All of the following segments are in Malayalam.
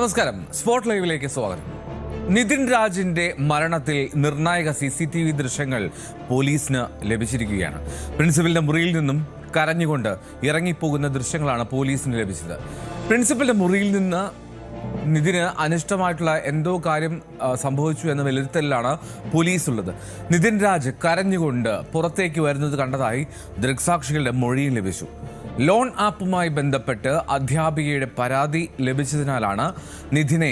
നമസ്കാരം. സ്പോട്ട് ലൈവിലേക്ക് സ്വാഗതം. നിതിൻ രാജിന്റെ മരണത്തിൽ നിർണായക CCTV ദൃശ്യങ്ങൾ പോലീസിന് ലഭിച്ചിരിക്കുകയാണ്. പ്രിൻസിപ്പലിന്റെ മുറിയിൽ നിന്നും കരഞ്ഞുകൊണ്ട് ഇറങ്ങിപ്പോകുന്ന ദൃശ്യങ്ങളാണ് പോലീസിന് ലഭിച്ചത്. പ്രിൻസിപ്പലിന്റെ മുറിയിൽ നിന്ന് നിതിന് അനിഷ്ടമായിട്ടുള്ള എന്തോ കാര്യം സംഭവിച്ചു എന്ന വിലയിരുത്തലിലാണ് പോലീസ് ഉള്ളത്. നിതിൻ രാജ് കരഞ്ഞുകൊണ്ട് പുറത്തേക്ക് വരുന്നത് കണ്ടതായി ദൃക്സാക്ഷികളുടെ മൊഴിയും ലഭിച്ചു. ലോൺ ആപ്പുമായി ബന്ധപ്പെട്ട് അധ്യാപികയുടെ പരാതി ലഭിച്ചതിനാലാണ് നിതിനെ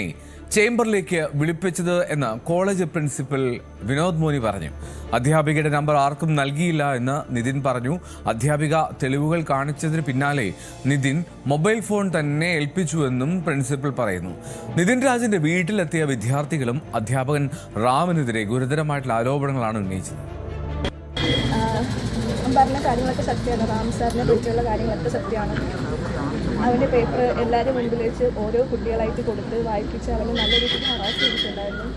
ചേംബറിലേക്ക് വിളിപ്പിച്ചത് എന്ന് കോളേജ് പ്രിൻസിപ്പൽ വിനോദ് മോനി പറഞ്ഞു. അധ്യാപികയുടെ നമ്പർ ആർക്കും നൽകിയില്ല എന്ന് നിതിൻ പറഞ്ഞു. അധ്യാപിക തെളിവുകൾ കാണിച്ചതിന് പിന്നാലെ നിതിൻ മൊബൈൽ ഫോൺ തന്നെ ഏൽപ്പിച്ചുവെന്നും പ്രിൻസിപ്പൽ പറയുന്നു. നിതിൻ രാജിന്റെ വീട്ടിലെത്തിയ വിദ്യാർത്ഥികളും അധ്യാപകൻ റാമിനെതിരെ ഗുരുതരമായിട്ടുള്ള ആരോപണങ്ങളാണ് ഉന്നയിച്ചത്. പറഞ്ഞ കാര്യങ്ങളൊക്കെ സത്യമാണ്. റാം സാറിനെ പറ്റിയുള്ള കാര്യങ്ങളൊക്കെ സത്യമാണ്. അവൻ്റെ പേപ്പർ എല്ലാവരും മുൻപിൽ വെച്ച് ഓരോ കുട്ടികളായിട്ട് കൊടുത്ത് വായിപ്പിച്ച് അവനെ നല്ല രീതിയിൽ ഹറാസ് ചെയ്തിട്ടുണ്ടായിരുന്നു.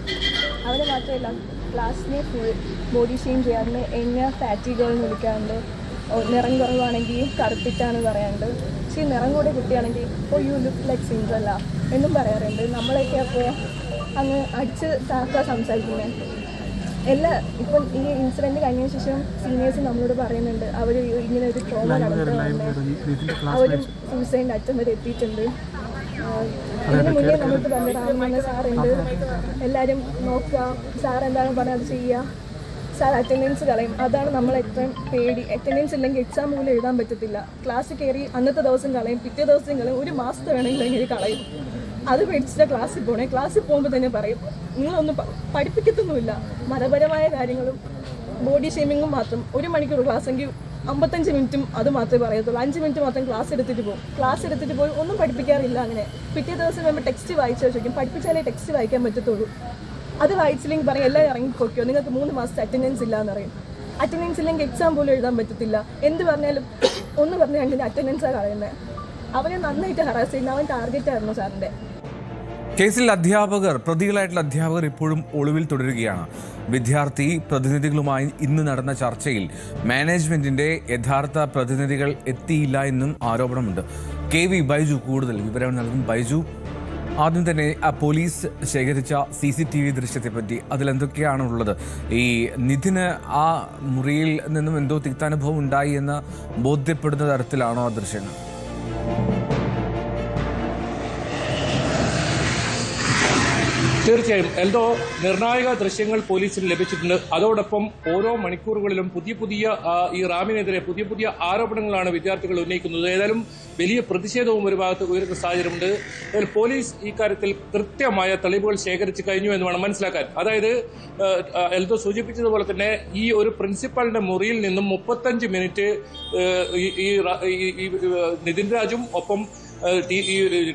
അവന് മാത്രമല്ല ക്ലാസ്സിനെ ഫുൾ ബോഡി ഷെയിം ചെയ്യാറുണ്ട്. എന്നെ ഫാറ്റി ഗേൾ എന്ന് വിളിക്കാറുണ്ട്. നിറം കുറവാണെങ്കിൽ കറുപ്പിച്ചാണ് പറയാറുണ്ട്. പക്ഷേ നിറം കൂടെ കുട്ടിയാണെങ്കിൽ യു ലുക്ക് ലൈക്ക് സിൻഡ്രല്ല എന്നും പറയാറുണ്ട്. നമ്മളൊക്കെ അപ്പോൾ അങ്ങ് അടിച്ച് താക്കാൻ സംസാരിക്കുന്നത്. ഇപ്പം ഈ ഇൻസിഡൻറ്റ് കഴിഞ്ഞതിന് ശേഷം സീനിയേഴ്സ് നമ്മളോട് പറയുന്നുണ്ട് അവർ ഇങ്ങനെ ഒരു ട്രോമ നടത്തുന്നുണ്ട്, അവരും സൂസൈഡ് അറ്റം വരെ എത്തിയിട്ടുണ്ട്. ഇതിന് മുന്നേ നമുക്ക് പറഞ്ഞ സാറുണ്ട്, എല്ലാവരും നോക്കുക, സാർ എന്താണ് പറഞ്ഞത് അത് ചെയ്യുക, സാർ അറ്റൻഡൻസ് കളയും. അതാണ് നമ്മളെത്രയും പേടി. അറ്റൻഡൻസ് ഇല്ലെങ്കിൽ എക്സാം പോലും എഴുതാൻ പറ്റത്തില്ല. ക്ലാസ്സിൽ കയറി അന്നത്തെ ദിവസം കളയും, പിറ്റേ ദിവസം കളയും, ഒരു മാസത്തെ വേണമെങ്കിൽ എങ്ങനെ കളയും. അത് പേടിച്ചിട്ട് ക്ലാസ്സിൽ പോകണേ. ക്ലാസ്സിൽ പോകുമ്പോൾ തന്നെ പറയും നിങ്ങളൊന്നും പഠിപ്പിക്കത്തൊന്നുമില്ല. മതപരമായ കാര്യങ്ങളും ബോഡി ഷേമിങ്ങും മാത്രം. 1 മണിക്കൂർ ക്ലാസ് എങ്കിൽ 55 മിനിറ്റും അത് മാത്രമേ പറയത്തുള്ളൂ. 5 മിനിറ്റ് മാത്രം ക്ലാസ് എടുത്തിട്ട് പോയി ഒന്നും പഠിപ്പിക്കാറില്ല. അങ്ങനെ പിറ്റേ ദിവസം വരുമ്പോൾ ടെക്സ്റ്റ് വായിച്ചാൽ ചോദിക്കും, പഠിപ്പിച്ചാലേ ടെക്സ്റ്റ് വായിക്കാൻ പറ്റത്തുള്ളൂ. അത് വായിച്ചില്ലെങ്കിൽ പറയും എല്ലാം ഇറങ്ങിപ്പോക്കോ, നിങ്ങൾക്ക് 3 മാസത്തെ അറ്റൻഡൻസ് ഇല്ല എന്ന് പറയും. അറ്റൻഡൻസ് ഇല്ലെങ്കിൽ എക്സാം പോലും എഴുതാൻ പറ്റത്തില്ല. എന്ത് പറഞ്ഞാലും ഒന്ന് പറഞ്ഞ് രണ്ടിന് അറ്റൻഡൻസാണ് കളയുന്നത്. അവനെ നന്നായിട്ട് ഹറാസ് ചെയ്യുന്ന അവൻ ടാർഗറ്റായിരുന്നു സാറിൻ്റെ. കേസിൽ പ്രതികളായിട്ടുള്ള അധ്യാപകർ ഇപ്പോഴും ഒളിവിൽ തുടരുകയാണ്. വിദ്യാർത്ഥി പ്രതിനിധികളുമായി ഇന്ന് നടന്ന ചർച്ചയിൽ മാനേജ്മെന്റിന്റെ യഥാർത്ഥ പ്രതിനിധികൾ എത്തിയില്ല എന്നും ആരോപണമുണ്ട്. KV ബൈജു കൂടുതൽ വിവരങ്ങൾ നൽകും. ബൈജു, ആദ്യം തന്നെ പോലീസ് ശേഖരിച്ച CCTV ദൃശ്യത്തെ പറ്റി അതിലെന്തൊക്കെയാണുള്ളത്? ഈ നിതിന് ആ മുറിയിൽ നിന്നും എന്തോ തിക്താനുഭവം ഉണ്ടായി എന്ന് ബോധ്യപ്പെടുന്ന തരത്തിലാണോ ആ ദൃശ്യങ്ങൾ? തീർച്ചയായും എന്തോ നിർണായക ദൃശ്യങ്ങൾ പോലീസിന് ലഭിച്ചിട്ടുണ്ട്. അതോടൊപ്പം ഓരോ മണിക്കൂറുകളിലും പുതിയ ഈ റാമിനെതിരെ പുതിയ ആരോപണങ്ങളാണ് വിദ്യാർത്ഥികൾ ഉന്നയിക്കുന്നത്. ഏതായാലും വലിയ പ്രതിഷേധവും ഒരു ഭാഗത്ത് ഉയരുന്ന സാഹചര്യമുണ്ട്. പോലീസ് ഇക്കാര്യത്തിൽ കൃത്യമായ തെളിവുകൾ ശേഖരിച്ചു കഴിഞ്ഞു എന്ന് വേണം മനസ്സിലാക്കാൻ. അതായത് എൽദോ സൂചിപ്പിച്ചതുപോലെ തന്നെ ഈ ഒരു പ്രിൻസിപ്പലിന്റെ മുറിയിൽ നിന്നും 35 മിനിറ്റ് ഈ നിതിൻ രാജും ഒപ്പം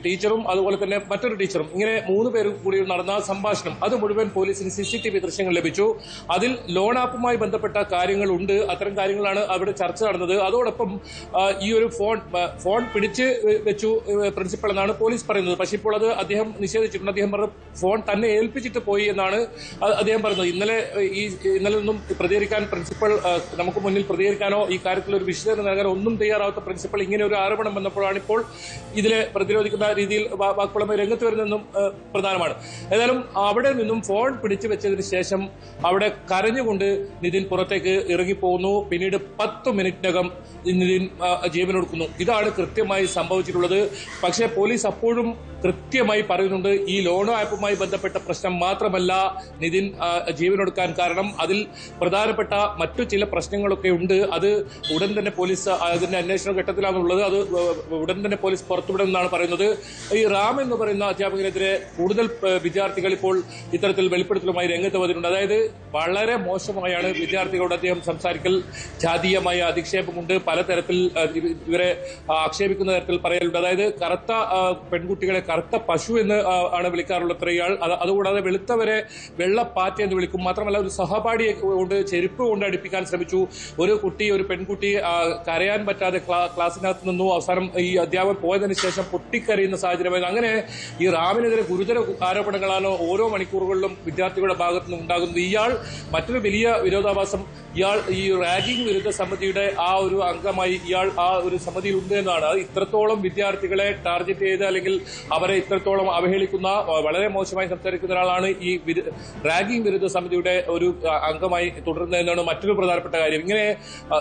ടീച്ചറും അതുപോലെ തന്നെ മറ്റൊരു ടീച്ചറും ഇങ്ങനെ 3 പേരും കൂടി നടന്ന സംഭാഷണം അത് മുഴുവൻ പോലീസിന് CCTV ദൃശ്യങ്ങൾ ലഭിച്ചു. അതിൽ ലോൺ ആപ്പുമായി ബന്ധപ്പെട്ട കാര്യങ്ങളുണ്ട്. അത്തരം കാര്യങ്ങളാണ് അവിടെ ചർച്ച നടന്നത്. അതോടൊപ്പം ഈ ഒരു ഫോൺ പിടിച്ച് വെച്ചു പ്രിൻസിപ്പൽ എന്നാണ് പോലീസ് പറയുന്നത്. പക്ഷേ ഇപ്പോൾ അത് അദ്ദേഹം നിഷേധിച്ചിട്ടുണ്ട്. അദ്ദേഹം പറഞ്ഞ ഫോൺ തന്നെ ഏൽപ്പിച്ചിട്ട് പോയി എന്നാണ് അദ്ദേഹം പറയുന്നത്. ഇന്നലെ ഒന്നും പ്രതികരിക്കാൻ പ്രിൻസിപ്പൽ നമുക്ക് മുന്നിൽ പ്രതികരിക്കാനോ ഈ കാര്യത്തിൽ ഒരു വിശദീകരണം നൽകാനോ ഒന്നും തയ്യാറാവാത്ത പ്രിൻസിപ്പൽ ഇങ്ങനെ ഒരു ആരോപണം വന്നപ്പോഴാണ് ഇപ്പോൾ ഇതിനെ പ്രതിരോധിക്കുന്ന രീതിയിൽ വാക്കുകളുമായി രംഗത്ത് വരുന്നതെന്നും പ്രധാനമാണ്. ഏതായാലും അവിടെ നിന്നും ഫോൺ പിടിച്ചു വെച്ചതിന് ശേഷം അവിടെ കരഞ്ഞുകൊണ്ട് നിതിൻ പുറത്തേക്ക് ഇറങ്ങിപ്പോകുന്നു. പിന്നീട് 10 മിനിറ്റിനകം നിതിൻ ജീവനൊടുക്കുന്നു. ഇതാണ് കൃത്യമായി സംഭവിച്ചിട്ടുള്ളത്. പക്ഷേ പോലീസ് അപ്പോഴും കൃത്യമായി പറയുന്നുണ്ട് ഈ ലോൺ ആപ്പുമായി ബന്ധപ്പെട്ട പ്രശ്നം മാത്രമല്ല നിതിൻ ജീവനൊടുക്കാൻ കാരണം. അതിൽ പ്രധാനപ്പെട്ട മറ്റു ചില പ്രശ്നങ്ങളൊക്കെ ഉണ്ട്. അത് ഉടൻ തന്നെ പോലീസ് അതിന്റെ അന്വേഷണ ഘട്ടത്തിലാണുള്ളത്. അത് ഉടൻ തന്നെ പോലീസ് പുറത്തുവിടുമെന്നാണ് പറയുന്നത്. ഈ റാം എന്ന് പറയുന്ന അധ്യാപകനെതിരെ കൂടുതൽ വിദ്യാർത്ഥികൾ ഇപ്പോൾ ഇത്തരത്തിൽ വെളിപ്പെടുത്തലുമായി രംഗത്ത് വന്നിട്ടുണ്ട്. അതായത് വളരെ മോശമായാണ് വിദ്യാർത്ഥികളോട് അദ്ദേഹം സംസാരിക്കൽ. ജാതീയമായ അധിക്ഷേപമുണ്ട്. പലതരത്തിൽ ഇവരെ ആക്ഷേപിക്കുന്ന തരത്തിൽ പറയലുണ്ട്. അതായത് കറുത്ത പെൺകുട്ടികളെ കറുത്ത പശു എന്ന് ആണ് വിളിക്കാറുള്ള ഇയാൾ. അതുകൂടാതെ വെളുത്തവരെ വെള്ളപ്പാറ്റ എന്ന് വിളിക്കും. മാത്രമല്ല ഒരു സഹപാഠിയെ കൊണ്ട് ചെരുപ്പ് കൊണ്ട് അടുപ്പിക്കാൻ ശ്രമിച്ചു. ഒരു പെൺകുട്ടി കരയാൻ പറ്റാതെ ക്ലാസ്സിനകത്ത് നിന്നു. അവസാനം ഈ അധ്യാപകൻ പോയതിനു ശേഷം പൊട്ടിക്കരയുന്ന സാഹചര്യമായിരുന്നു. അങ്ങനെ ഈ റാമിനെതിരെ ഗുരുതര ആരോപണങ്ങളാണ് ഓരോ മണിക്കൂറുകളിലും വിദ്യാർത്ഥികളുടെ ഭാഗത്തു നിന്ന് ഉണ്ടാകുന്നത്. ഇയാൾ മറ്റൊരു വലിയ വിരോധാഭാസം ഇയാൾ ഈ റാഗിംഗ് വിരുദ്ധ സമിതിയുടെ ആ ഒരു അംഗമായി ഇയാൾ ആ ഒരു സമിതിയിൽ ഉണ്ട് എന്നാണ്. അത് ഇത്രത്തോളം വിദ്യാർത്ഥികളെ ടാർഗറ്റ് ചെയ്ത് അല്ലെങ്കിൽ അവരെ ഇത്രത്തോളം അവഹേളിക്കുന്ന വളരെ മോശമായി സംസാരിക്കുന്ന ഒരാളാണ് ഈ റാഗിംഗ് വിരുദ്ധ സമിതിയുടെ ഒരു അംഗമായി തുടരുന്നതെന്നാണ് മറ്റൊരു പ്രധാനപ്പെട്ട കാര്യം. ഇങ്ങനെ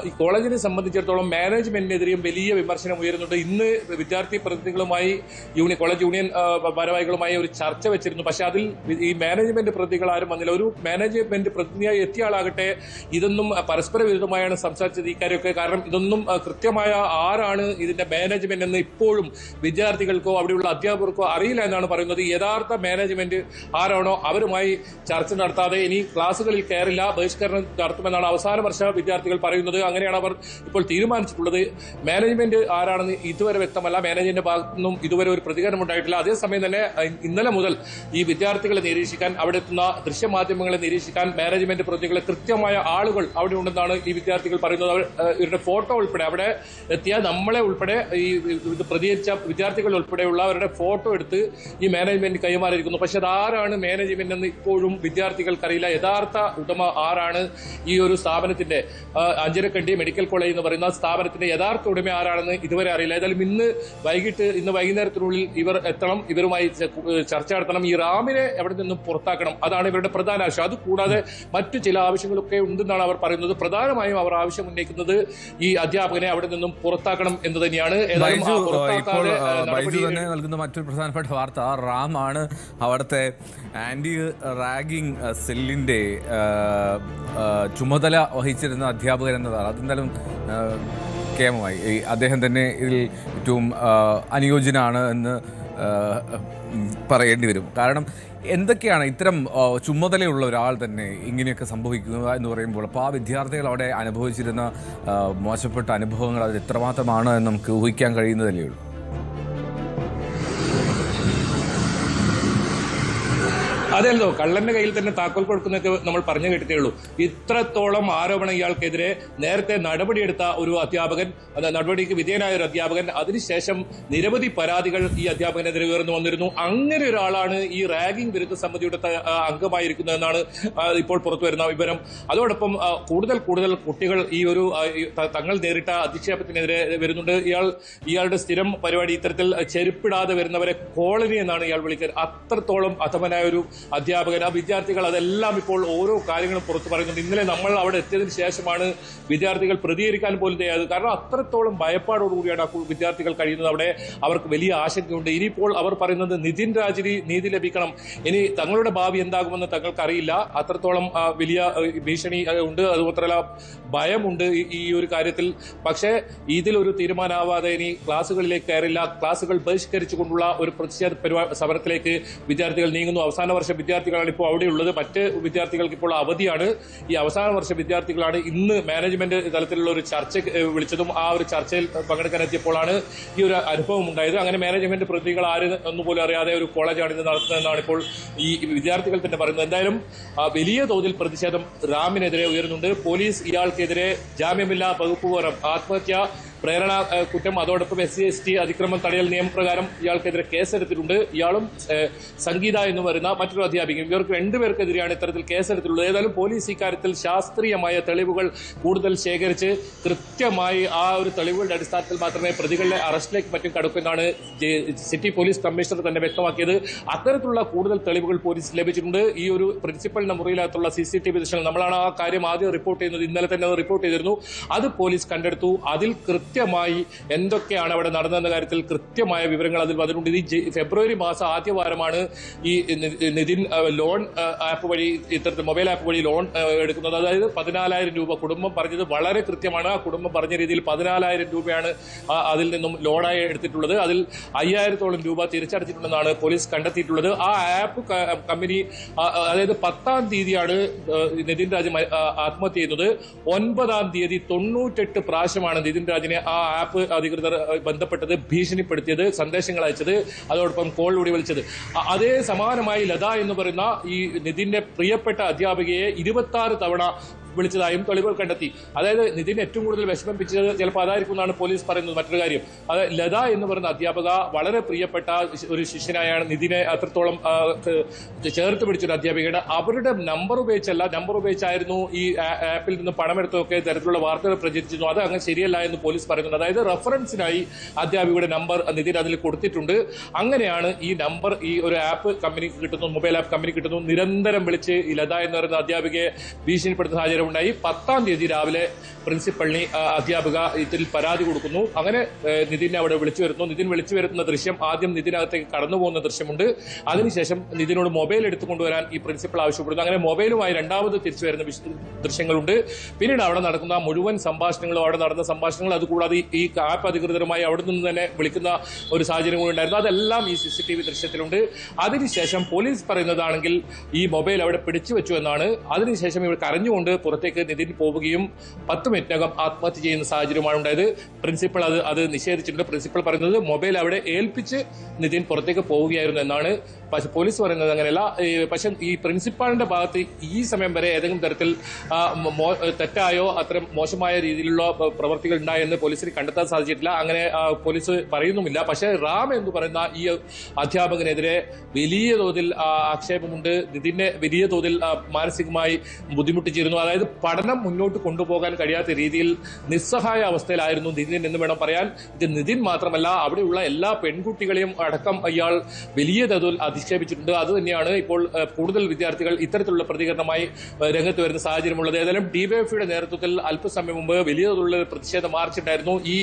ഈ കോളേജിനെ സംബന്ധിച്ചിടത്തോളം മാനേജ്മെന്റിനെതിരെയും വലിയ വിമർശനം ഉയരുന്നുണ്ട്. ഇന്ന് വിദ്യാർത്ഥി പ്രതിനിധികളുമായി കോളേജ് യൂണിയൻ ഭാരവാഹികളുമായി ഒരു ചർച്ച വെച്ചിരുന്നു. പക്ഷെ അതിൽ ഈ മാനേജ്മെന്റ് പ്രതിനിധികൾ ആരും വന്നില്ല. ഒരു മാനേജ്മെന്റ് പ്രതിനിധിയായി എത്തിയ ആളാകട്ടെ ഇതൊന്നും പരസ്പര വിരുദ്ധമായാണ് സംസാരിച്ചത് ഇക്കാര്യമൊക്കെ. കാരണം ഇതൊന്നും കൃത്യമായ ആരാണ് ഇതിന്റെ മാനേജ്മെന്റ് എന്ന് ഇപ്പോഴും വിദ്യാർത്ഥികൾക്കോ അവിടെയുള്ള അധ്യാപകർക്കോ അറിയില്ല എന്നാണ് പറയുന്നത്. യഥാർത്ഥ മാനേജ്മെന്റ് ആരാണോ അവരുമായി ചർച്ച നടത്താതെ ഇനി ക്ലാസുകളിൽ കയറില്ല, ബഹിഷ്കരണം നടത്തുമെന്നാണ് അവസാന വർഷ വിദ്യാർത്ഥികൾ പറയുന്നത്. അങ്ങനെയാണ് അവർ ഇപ്പോൾ തീരുമാനിച്ചിട്ടുള്ളത്. മാനേജ്മെന്റ് ആരാണെന്ന് ഇതുവരെ വ്യക്തമല്ല. മാനേജ്മെന്റിന്റെ ഭാഗത്തു നിന്നും ഇതുവരെ ഒരു പ്രതികരണം ഉണ്ടായിട്ടില്ല. അതേസമയം തന്നെ ഇന്നലെ മുതൽ ഈ വിദ്യാർത്ഥികളെ നിരീക്ഷിക്കാൻ, അവിടെ എത്തുന്ന ദൃശ്യമാധ്യമങ്ങളെ നിരീക്ഷിക്കാൻ മാനേജ്മെന്റ് പ്രതിനിധികളെ കൃത്യമായ ആളുകൾ അവിടെ ഉണ്ടെന്നാണ് ഈ വിദ്യാർത്ഥികൾ പറയുന്നത്. ഇവരുടെ ഫോട്ടോ ഉൾപ്പെടെ അവിടെ എത്തിയ നമ്മളെ ഉൾപ്പെടെ ഈ പ്രതികരിച്ച വിദ്യാർത്ഥികൾ ഉൾപ്പെടെയുള്ളവരുടെ ഫോട്ടോ എടുത്ത് ഈ മാനേജ്മെന്റ് കൈമാറിയിരിക്കുന്നു. പക്ഷെ അതാരാണ് മാനേജ്മെന്റ് എന്ന് ഇപ്പോഴും വിദ്യാർത്ഥികൾക്കറിയില്ല. യഥാർത്ഥ ഉടമ ആരാണ്, ഈ ഒരു സ്ഥാപനത്തിന്റെ അഞ്ചരക്കണ്ടി മെഡിക്കൽ കോളേജ് എന്ന് പറയുന്ന സ്ഥാപനത്തിന്റെ യഥാർത്ഥ ഉടമ ആരാണെന്ന് ഇതുവരെ അറിയില്ല. ഏതായാലും ഇന്ന് വൈകുന്നേരത്തിനുള്ളിൽ ഇവർ എത്തണം, ഇവരുമായി ചർച്ച നടത്തണം, ഈ റാമിനെ എവിടെ നിന്നും പുറത്താക്കണം. അതാണ് ഇവരുടെ പ്രധാന ആവശ്യം. അതുകൂടാതെ മറ്റു ചില ആവശ്യങ്ങളൊക്കെ ഉണ്ടെന്നാണ് അവർ പറയുന്നത്. പ്രധാനമായും അവർ ആവശ്യം ഉന്നയിക്കുന്നത് ഈ അധ്യാപകനെ അവിടെ നിന്നും പുറത്താക്കണം എന്ന് തന്നെയാണ്. ബൈജു തന്നെ നൽകുന്ന മറ്റൊരു പ്രധാനപ്പെട്ട വാർത്ത, റാം ആണ് അവിടുത്തെ ആന്റി റാഗിംഗ് സെല്ലിന്റെ ചുമതല വഹിച്ചിരുന്ന അധ്യാപകൻ എന്നതാണ്. അതെന്തായാലും കേമമായി. അദ്ദേഹം തന്നെ ഇതിൽ ഏറ്റവും അനുയോജ്യനാണ് എന്ന് പറയേണ്ടി വരും. കാരണം എന്തൊക്കെയാണ് ഇത്തരം ചുമതലയുള്ള ഒരാൾ തന്നെ ഇങ്ങനെയൊക്കെ സംഭവിക്കുക എന്ന് പറയുമ്പോൾ അപ്പോൾ ആ വിദ്യാർത്ഥികൾ അവിടെ അനുഭവിച്ചിരുന്ന മോശപ്പെട്ട അനുഭവങ്ങൾ അത് എത്രമാത്രമാണ് എന്ന് നമുക്ക് ഊഹിക്കാൻ കഴിയുന്നതല്ലേ ഉള്ളൂ. അതല്ലോ, കള്ളന്റെ കയ്യിൽ തന്നെ താക്കോൽ കൊടുക്കുന്നൊക്കെ നമ്മൾ പറഞ്ഞു കേട്ടിട്ടേ ഉള്ളൂ. ഇത്രത്തോളം ആരോപണം ഇയാൾക്കെതിരെ നേരത്തെ നടപടിയെടുത്ത ഒരു അധ്യാപകൻ, നടപടിക്ക് വിധേയനായ ഒരു അധ്യാപകൻ, അതിനുശേഷം നിരവധി പരാതികൾ ഈ അധ്യാപകനെതിരെ ഉയർന്നു വന്നിരുന്നു. അങ്ങനെ ഒരാളാണ് ഈ റാഗിംഗ് വിരുദ്ധ സമിതിയുടെ അംഗമായിരിക്കുന്നതെന്നാണ് ഇപ്പോൾ പുറത്തുവരുന്ന വിവരം. അതോടൊപ്പം കൂടുതൽ കുട്ടികൾ ഈ ഒരു തങ്ങൾ നേരിട്ട അധിക്ഷേപത്തിനെതിരെ വരുന്നുണ്ട്. ഇയാളുടെ സ്ഥിരം പരിപാടി ഇത്തരത്തിൽ ചെരുപ്പിടാതെ വരുന്നവരെ കോളനി എന്നാണ് ഇയാൾ വിളിക്കുന്നത്. അത്രത്തോളം അധമനായ ഒരു അധ്യാപകൻ. ആ വിദ്യാർത്ഥികൾ അതെല്ലാം ഇപ്പോൾ ഓരോ കാര്യങ്ങളും പുറത്തു പറയുന്നുണ്ട്. ഇന്നലെ നമ്മൾ അവിടെ എത്തിയതിനു ശേഷമാണ് വിദ്യാർത്ഥികൾ പ്രതികരിക്കാൻ പോലും തയ്യാറത്. കാരണം അത്രത്തോളം ഭയപ്പാടോടുകൂടിയാണ് ആ വിദ്യാർത്ഥികൾ കഴിയുന്നത് അവിടെ. അവർക്ക് വലിയ ആശങ്കയുണ്ട്. ഇനിയിപ്പോൾ അവർ പറയുന്നത് നിതിൻ രാജിന് നീതി ലഭിക്കണം, ഇനി തങ്ങളുടെ ഭാവി എന്താകുമെന്ന് തങ്ങൾക്ക് അറിയില്ല. അത്രത്തോളം വലിയ ഭീഷണി ഉണ്ട്, അതുമാത്രമല്ല ഭയമുണ്ട് ഈ ഒരു കാര്യത്തിൽ. പക്ഷേ ഇതിലൊരു തീരുമാനമാവാതെ ഇനി ക്ലാസുകളിലേക്ക് കയറില്ല, ക്ലാസുകൾ ബഹിഷ്കരിച്ചുകൊണ്ടുള്ള ഒരു പ്രതിഷേധ സമരത്തിലേക്ക് വിദ്യാർത്ഥികൾ നീങ്ങുന്നു. അവസാന വർഷ വിദ്യാർത്ഥികളാണ് ഇപ്പോൾ അവിടെയുള്ളത്. മറ്റ് വിദ്യാർത്ഥികൾക്ക് ഇപ്പോൾ അവധിയാണ്. ഈ അവസാന വർഷ വിദ്യാർത്ഥികളാണ് ഇന്ന് മാനേജ്മെന്റ് തലത്തിലുള്ള ഒരു ചർച്ച വിളിച്ചതും ആ ഒരു ചർച്ചയിൽ പങ്കെടുക്കാനെത്തിയപ്പോഴാണ് ഈ ഒരു അനുഭവം ഉണ്ടായത്. അങ്ങനെ മാനേജ്മെന്റ് പ്രതിനിധികൾ ആരും ഒന്നുപോലും അറിയാതെ ഒരു കോളേജാണ് ഇത് നടത്തുന്നതെന്നാണ് ഇപ്പോൾ ഈ വിദ്യാർത്ഥികൾ തന്നെ പറയുന്നത്. എന്തായാലും വലിയ തോതിൽ പ്രതിഷേധം റാമിനെതിരെ ഉയരുന്നുണ്ട്. പോലീസ് ഇയാൾക്കെതിരെ ജാമ്യമില്ലാ വകുപ്പ് പ്രകാരം ആത്മഹത്യ, പ്രേരണ കുറ്റം, അതോടൊപ്പം SC/ST അതിക്രമം തടയൽ നിയമപ്രകാരം ഇയാൾക്കെതിരെ കേസെടുത്തിട്ടുണ്ട്. ഇയാളും സംഗീത എന്ന് പറയുന്ന മറ്റൊരു അധ്യാപികയും, ഇവർക്ക് രണ്ടുപേർക്കെതിരെയാണ് ഇത്തരത്തിൽ കേസെടുത്തിട്ടുള്ളത്. ഏതായാലും പോലീസ് ഇക്കാര്യത്തിൽ ശാസ്ത്രീയമായ തെളിവുകൾ കൂടുതൽ ശേഖരിച്ച് കൃത്യമായി ആ ഒരു തെളിവുകളുടെ അടിസ്ഥാനത്തിൽ മാത്രമേ പ്രതികളുടെ അറസ്റ്റിലേക്ക് മറ്റും കടക്കുമെന്നാണ് സിറ്റി പോലീസ് കമ്മീഷണർ തന്നെ വ്യക്തമാക്കിയത്. അത്തരത്തിലുള്ള കൂടുതൽ തെളിവുകൾ പോലീസ് ലഭിച്ചിട്ടുണ്ട്. ഈ ഒരു പ്രിൻസിപ്പലിന്റെ മുറിയിലകത്തുള്ള CCTV ദൃശ്യങ്ങൾ നമ്മളാണ് ആ കാര്യം ആദ്യം റിപ്പോർട്ട് ചെയ്യുന്നത്. ഇന്നലെ തന്നെ അത് റിപ്പോർട്ട് ചെയ്തിരുന്നു. അത് പോലീസ് കണ്ടെടുത്തു. അതിൽ കൃത്യമായി എന്തൊക്കെയാണ് അവിടെ നടന്നതെന്ന കാര്യത്തിൽ കൃത്യമായ വിവരങ്ങൾ അതിൽ വന്നിട്ടുണ്ട്. ഇത് ഫെബ്രുവരി മാസം ആദ്യവാരമാണ് ഈ നിതിൻ ലോൺ ആപ്പ് വഴി, ഇത്തരത്തിൽ മൊബൈൽ ആപ്പ് വഴി ലോൺ എടുക്കുന്നത്. അതായത് 14,000 രൂപ കുടുംബം പറഞ്ഞത് വളരെ കൃത്യമാണ്. ആ കുടുംബം പറഞ്ഞ രീതിയിൽ 14,000 രൂപയാണ് അതിൽ നിന്നും ലോണായി എടുത്തിട്ടുള്ളത്. അതിൽ 5,000-ഓളം രൂപ തിരിച്ചടച്ചിട്ടുണ്ടെന്നാണ് പോലീസ് കണ്ടെത്തിയിട്ടുള്ളത്. ആ ആപ്പ് കമ്പനി, അതായത് 10-ാം തീയതിയാണ് നിതിൻ രാജ് ആത്മഹത്യ ചെയ്യുന്നത്. 9-ാം തീയതി 98 പ്രാവശ്യമാണ് നിതിൻ രാജിനെ ആ ആപ്പ് അധികൃതർ ബന്ധപ്പെട്ടത്, ഭീഷണിപ്പെടുത്തിയത്, സന്ദേശങ്ങൾ അയച്ചത്, അതോടൊപ്പം കോളിലൂടെ വിളിച്ചത്. അതേ സമാനമായി ലത എന്ന് പറയുന്ന ഈ നിതിന്റെ പ്രിയപ്പെട്ട അധ്യാപികയെ 26 തവണ വിളിച്ചതായും തെളിവുകൾ കണ്ടെത്തി. അതായത് നിതിൻ ഏറ്റവും കൂടുതൽ വിഷമിപ്പിച്ചത് ചിലപ്പോൾ അതായിരിക്കും എന്നാണ് പോലീസ് പറയുന്നത്. മറ്റൊരു കാര്യം, അത് ലത എന്ന് പറയുന്ന അധ്യാപക വളരെ പ്രിയപ്പെട്ട ഒരു ശിഷ്യനായാണ് നിതിനെ അത്രത്തോളം ചേർത്ത് പിടിച്ചൊരു അധ്യാപികയുടെ. അവരുടെ നമ്പർ ഉപയോഗിച്ചായിരുന്നു ഈ ആപ്പിൽ നിന്ന് പണമെടുത്തൊക്കെ തരത്തിലുള്ള വാർത്തകൾ പ്രചരിച്ചിരുന്നു. അത് അങ്ങനെ ശരിയല്ല എന്ന് പോലീസ് പറയുന്നുണ്ട്. അതായത് റെഫറൻസിനായി അധ്യാപികയുടെ നമ്പർ നിതിൻ അതിൽ കൊടുത്തിട്ടുണ്ട്. അങ്ങനെയാണ് ഈ നമ്പർ ഈ ഒരു ആപ്പ് കമ്പനിക്ക് കിട്ടുന്നു, മൊബൈൽ ആപ്പ് കമ്പനി കിട്ടുന്നു. നിരന്തരം വിളിച്ച് ഈ ലത എന്ന് പറയുന്ന അധ്യാപികയെ ഭീഷണിപ്പെടുത്തുന്ന സാഹചര്യം ഉണ്ടായി. 10-ാം തീയതി രാവിലെ പ്രിൻസിപ്പലിന് അധ്യാപിക ഇതിൽ പരാതി കൊടുക്കുന്നു. അങ്ങനെ നിതിനെ അവിടെ വിളിച്ചു വരുന്നു. നിതിൻ വിളിച്ചു വരുത്തുന്ന ദൃശ്യം, ആദ്യം നിതിനകത്തേക്ക് കടന്നു പോകുന്ന ദൃശ്യമുണ്ട്. അതിനുശേഷം നിതിനോട് മൊബൈൽ എടുത്തു കൊണ്ടുവരാൻ ഈ പ്രിൻസിപ്പൽ ആവശ്യപ്പെടുന്നു. അങ്ങനെ മൊബൈലുമായി രണ്ടാമത് തിരിച്ചു വരുന്ന ദൃശ്യങ്ങളുണ്ട്. പിന്നീട് അവിടെ നടക്കുന്ന മുഴുവൻ സംഭാഷണങ്ങളും, അവിടെ നടന്ന സംഭാഷണങ്ങൾ, അതുകൂടാതെ ഈ ആപ്പ് അധികൃതരുമായി അവിടെ നിന്ന് തന്നെ വിളിക്കുന്ന ഒരു സാഹചര്യം കൂടി ഉണ്ടായിരുന്നു. അതെല്ലാം ഈ CCTV ദൃശ്യത്തിലുണ്ട്. അതിനുശേഷം പോലീസ് പറയുന്നതാണെങ്കിൽ ഈ മൊബൈൽ അവിടെ പിടിച്ചു വെച്ചു എന്നാണ്. അതിനുശേഷം ഇവർ കരഞ്ഞുകൊണ്ട് പുറത്തേക്ക് നിതിൻ പോവുകയും 10 മിനിറ്റിനകം ആത്മഹത്യ ചെയ്യുന്ന സാഹചര്യമാണ് ഉണ്ടായത്. പ്രിൻസിപ്പൽ അത് നിഷേധിച്ചിട്ടുണ്ട്. പ്രിൻസിപ്പൽ പറയുന്നത് മൊബൈൽ അവിടെ ഏൽപ്പിച്ച് നിതിൻ പുറത്തേക്ക് പോവുകയായിരുന്നു എന്നാണ്. പക്ഷെ പോലീസ് പറയുന്നത് അങ്ങനെയല്ല. പക്ഷെ ഈ പ്രിൻസിപ്പാളിന്റെ ഭാഗത്ത് ഈ സമയം വരെ ഏതെങ്കിലും തരത്തിൽ തെറ്റായോ അത്തരം മോശമായ രീതിയിലുള്ള പ്രവർത്തികൾ ഉണ്ടായെന്ന് പോലീസിന് കണ്ടെത്താൻ സാധിച്ചിട്ടില്ല. അങ്ങനെ പോലീസ് പറയുന്നുമില്ല. പക്ഷേ റാം എന്ന് പറയുന്ന ഈ അധ്യാപകനെതിരെ വലിയ തോതിൽ ആക്ഷേപമുണ്ട്. നിതിനെ വലിയ തോതിൽ മാനസികമായി ബുദ്ധിമുട്ടിച്ചിരുന്നു. അതായത് പഠനം മുന്നോട്ട് കൊണ്ടുപോകാൻ കഴിയാത്ത രീതിയിൽ നിസ്സഹായ അവസ്ഥയിലായിരുന്നു നിതിൻ എന്ന് വേണം പറയാൻ. ഇത് നിതിൻ മാത്രമല്ല, അവിടെയുള്ള എല്ലാ പെൺകുട്ടികളെയും അടക്കം ഇയാൾ വലിയ തോതിൽ അധിക്ഷേപിച്ചിട്ടുണ്ട്. അത് തന്നെയാണ് ഇപ്പോൾ കൂടുതൽ വിദ്യാർത്ഥികൾ ഇത്തരത്തിലുള്ള പ്രതികരണമായി രംഗത്ത് വരുന്ന സാഹചര്യമുള്ളത്. ഏതായാലും ഡിവൈഎഫ്ഐയുടെ നേതൃത്വത്തിൽ അല്പസമയം മുമ്പ് വലിയ തോതിലുള്ള പ്രതിഷേധ മാർച്ച് ഉണ്ടായിരുന്നു. ഈ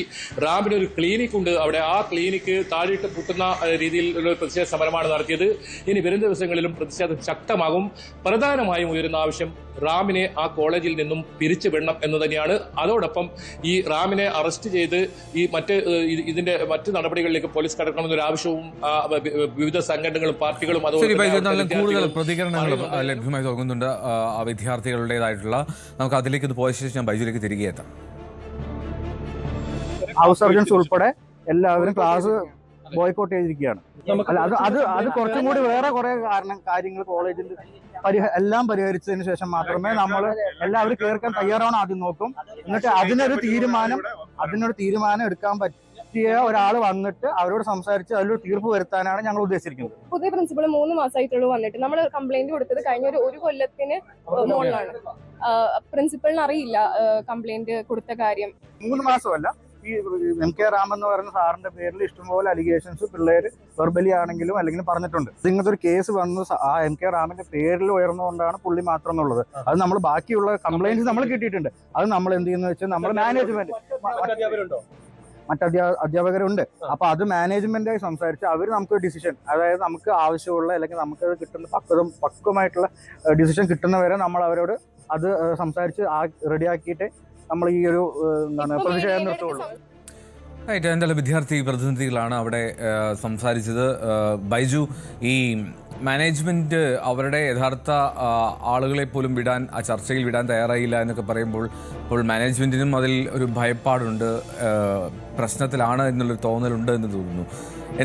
റാമിന് ഒരു ക്ലിനിക് ഉണ്ട്. അവിടെ ആ ക്ലിനിക്ക് താഴിട്ട് പൂട്ടുന്ന രീതിയിലുള്ള പ്രതിഷേധ സമരമാണ് നടത്തിയത്. ഇനി വരും ദിവസങ്ങളിലും പ്രതിഷേധം ശക്തമാകും. പ്രധാനമായും ഉയരുന്ന ആവശ്യം റാമിനെ ആ കോളേജിൽ നിന്നും പിരിച്ചുവിടണം എന്ന് തന്നെയാണ്. അതോടൊപ്പം ഈ റാമിനെ അറസ്റ്റ് ചെയ്ത് ഈ ഇതിന്റെ മറ്റ് നടപടികളിലേക്ക് പോലീസ് കടക്കണമെന്നൊരു ആവശ്യവും വിവിധ സംഘടനകളും പാർട്ടികളും കൂടുതൽ പ്രതികരണങ്ങളും ലഭ്യമായി തുടങ്ങുന്നുണ്ട് വിദ്യാർത്ഥികളുടേതായിട്ടുള്ള. നമുക്ക് അതിലേക്ക് പോയ ശേഷം ഞാൻ ബൈജുലേക്ക് തിരികെ എത്താം. ഹൗസ് സർജൻസ് ഉൾപ്പെടെ എല്ലാവരും ക്ലാസ് ബോയ്ക്കോട്ട് ചെയ്തിരിക്കുകയാണ്. അല്ല അത് കുറച്ചും കൂടി വേറെ കുറെ കാര്യങ്ങൾ കോളേജിൽ എല്ലാം പരിഹരിച്ചതിന് ശേഷം മാത്രമേ നമ്മൾ എല്ലാവരും കേൾക്കാൻ തയ്യാറാവണം. ആദ്യം നോക്കും, എന്നിട്ട് അതിനൊരു തീരുമാനം എടുക്കാൻ പറ്റിയ ഒരാൾ വന്നിട്ട് അവരോട് സംസാരിച്ച് അതിലൊരു തീർപ്പ് വരുത്താനാണ് ഞങ്ങൾ ഉദ്ദേശിച്ചിരിക്കുന്നത്. പുതിയ പ്രിൻസിപ്പൾ 3 മാസമായിട്ടുള്ളൂ വന്നിട്ട്. നമ്മൾ കംപ്ലൈന്റ് കൊടുത്തത് കഴിഞ്ഞ ഒരു കൊല്ലത്തിന് മുകളിലാണ്. പ്രിൻസിപ്പളിന് അറിയില്ല കംപ്ലൈന്റ് കൊടുത്ത കാര്യം. 3 മാസമല്ല, ഈ MK റാം എന്ന് പറയുന്ന സാറിന്റെ പേരിൽ ഇഷ്ടംപോലെ അലിഗേഷൻസ് പിള്ളേര് വെർബലി ആണെങ്കിലും അല്ലെങ്കിൽ പറഞ്ഞിട്ടുണ്ട്. ഇങ്ങനത്തെ ഒരു കേസ് വന്ന് ആ MK റാമിന്റെ പേരിൽ ഉയർന്നുകൊണ്ടാണ് പുള്ളി മാത്രം എന്നുള്ളത്. അത് നമ്മൾ ബാക്കിയുള്ള കംപ്ലൈന്റ്സ് നമ്മൾ കിട്ടിയിട്ടുണ്ട്. അത് നമ്മൾ എന്ത് ചെയ്യുന്ന വെച്ചാൽ നമ്മൾ മാനേജ്മെന്റ് അധ്യാപകരുണ്ട്. അപ്പൊ അത് മാനേജ്മെന്റായി സംസാരിച്ച് അവർ നമുക്ക് ഡിസിഷൻ, അതായത് നമുക്ക് ആവശ്യമുള്ള അല്ലെങ്കിൽ നമുക്ക് കിട്ടുന്ന പക്വമായിട്ടുള്ള ഡിസിഷൻ കിട്ടുന്നവരെ നമ്മൾ അവരോട് അത് സംസാരിച്ച് റെഡിയാക്കിയിട്ട് നമ്മൾ ഈ ഒരു പ്രതിഷേധം നിർത്തുകയുള്ളൂ. എന്തായാലും വിദ്യാർത്ഥി പ്രതിനിധികളാണ് അവിടെ സംസാരിച്ചത്. ബൈജു, ഈ മാനേജ്മെന്റ് അവരുടെ യഥാർത്ഥ ആളുകളെ പോലും വിടാൻ, ആ ചർച്ചയിൽ വിടാൻ തയ്യാറായില്ല എന്നൊക്കെ പറയുമ്പോൾ ഇപ്പോൾ മാനേജ്മെന്റിനും അതിൽ ഒരു ഭയപ്പാടുണ്ട്, പ്രശ്നത്തിലാണ് എന്നുള്ളൊരു തോന്നലുണ്ട് എന്ന് തോന്നുന്നു.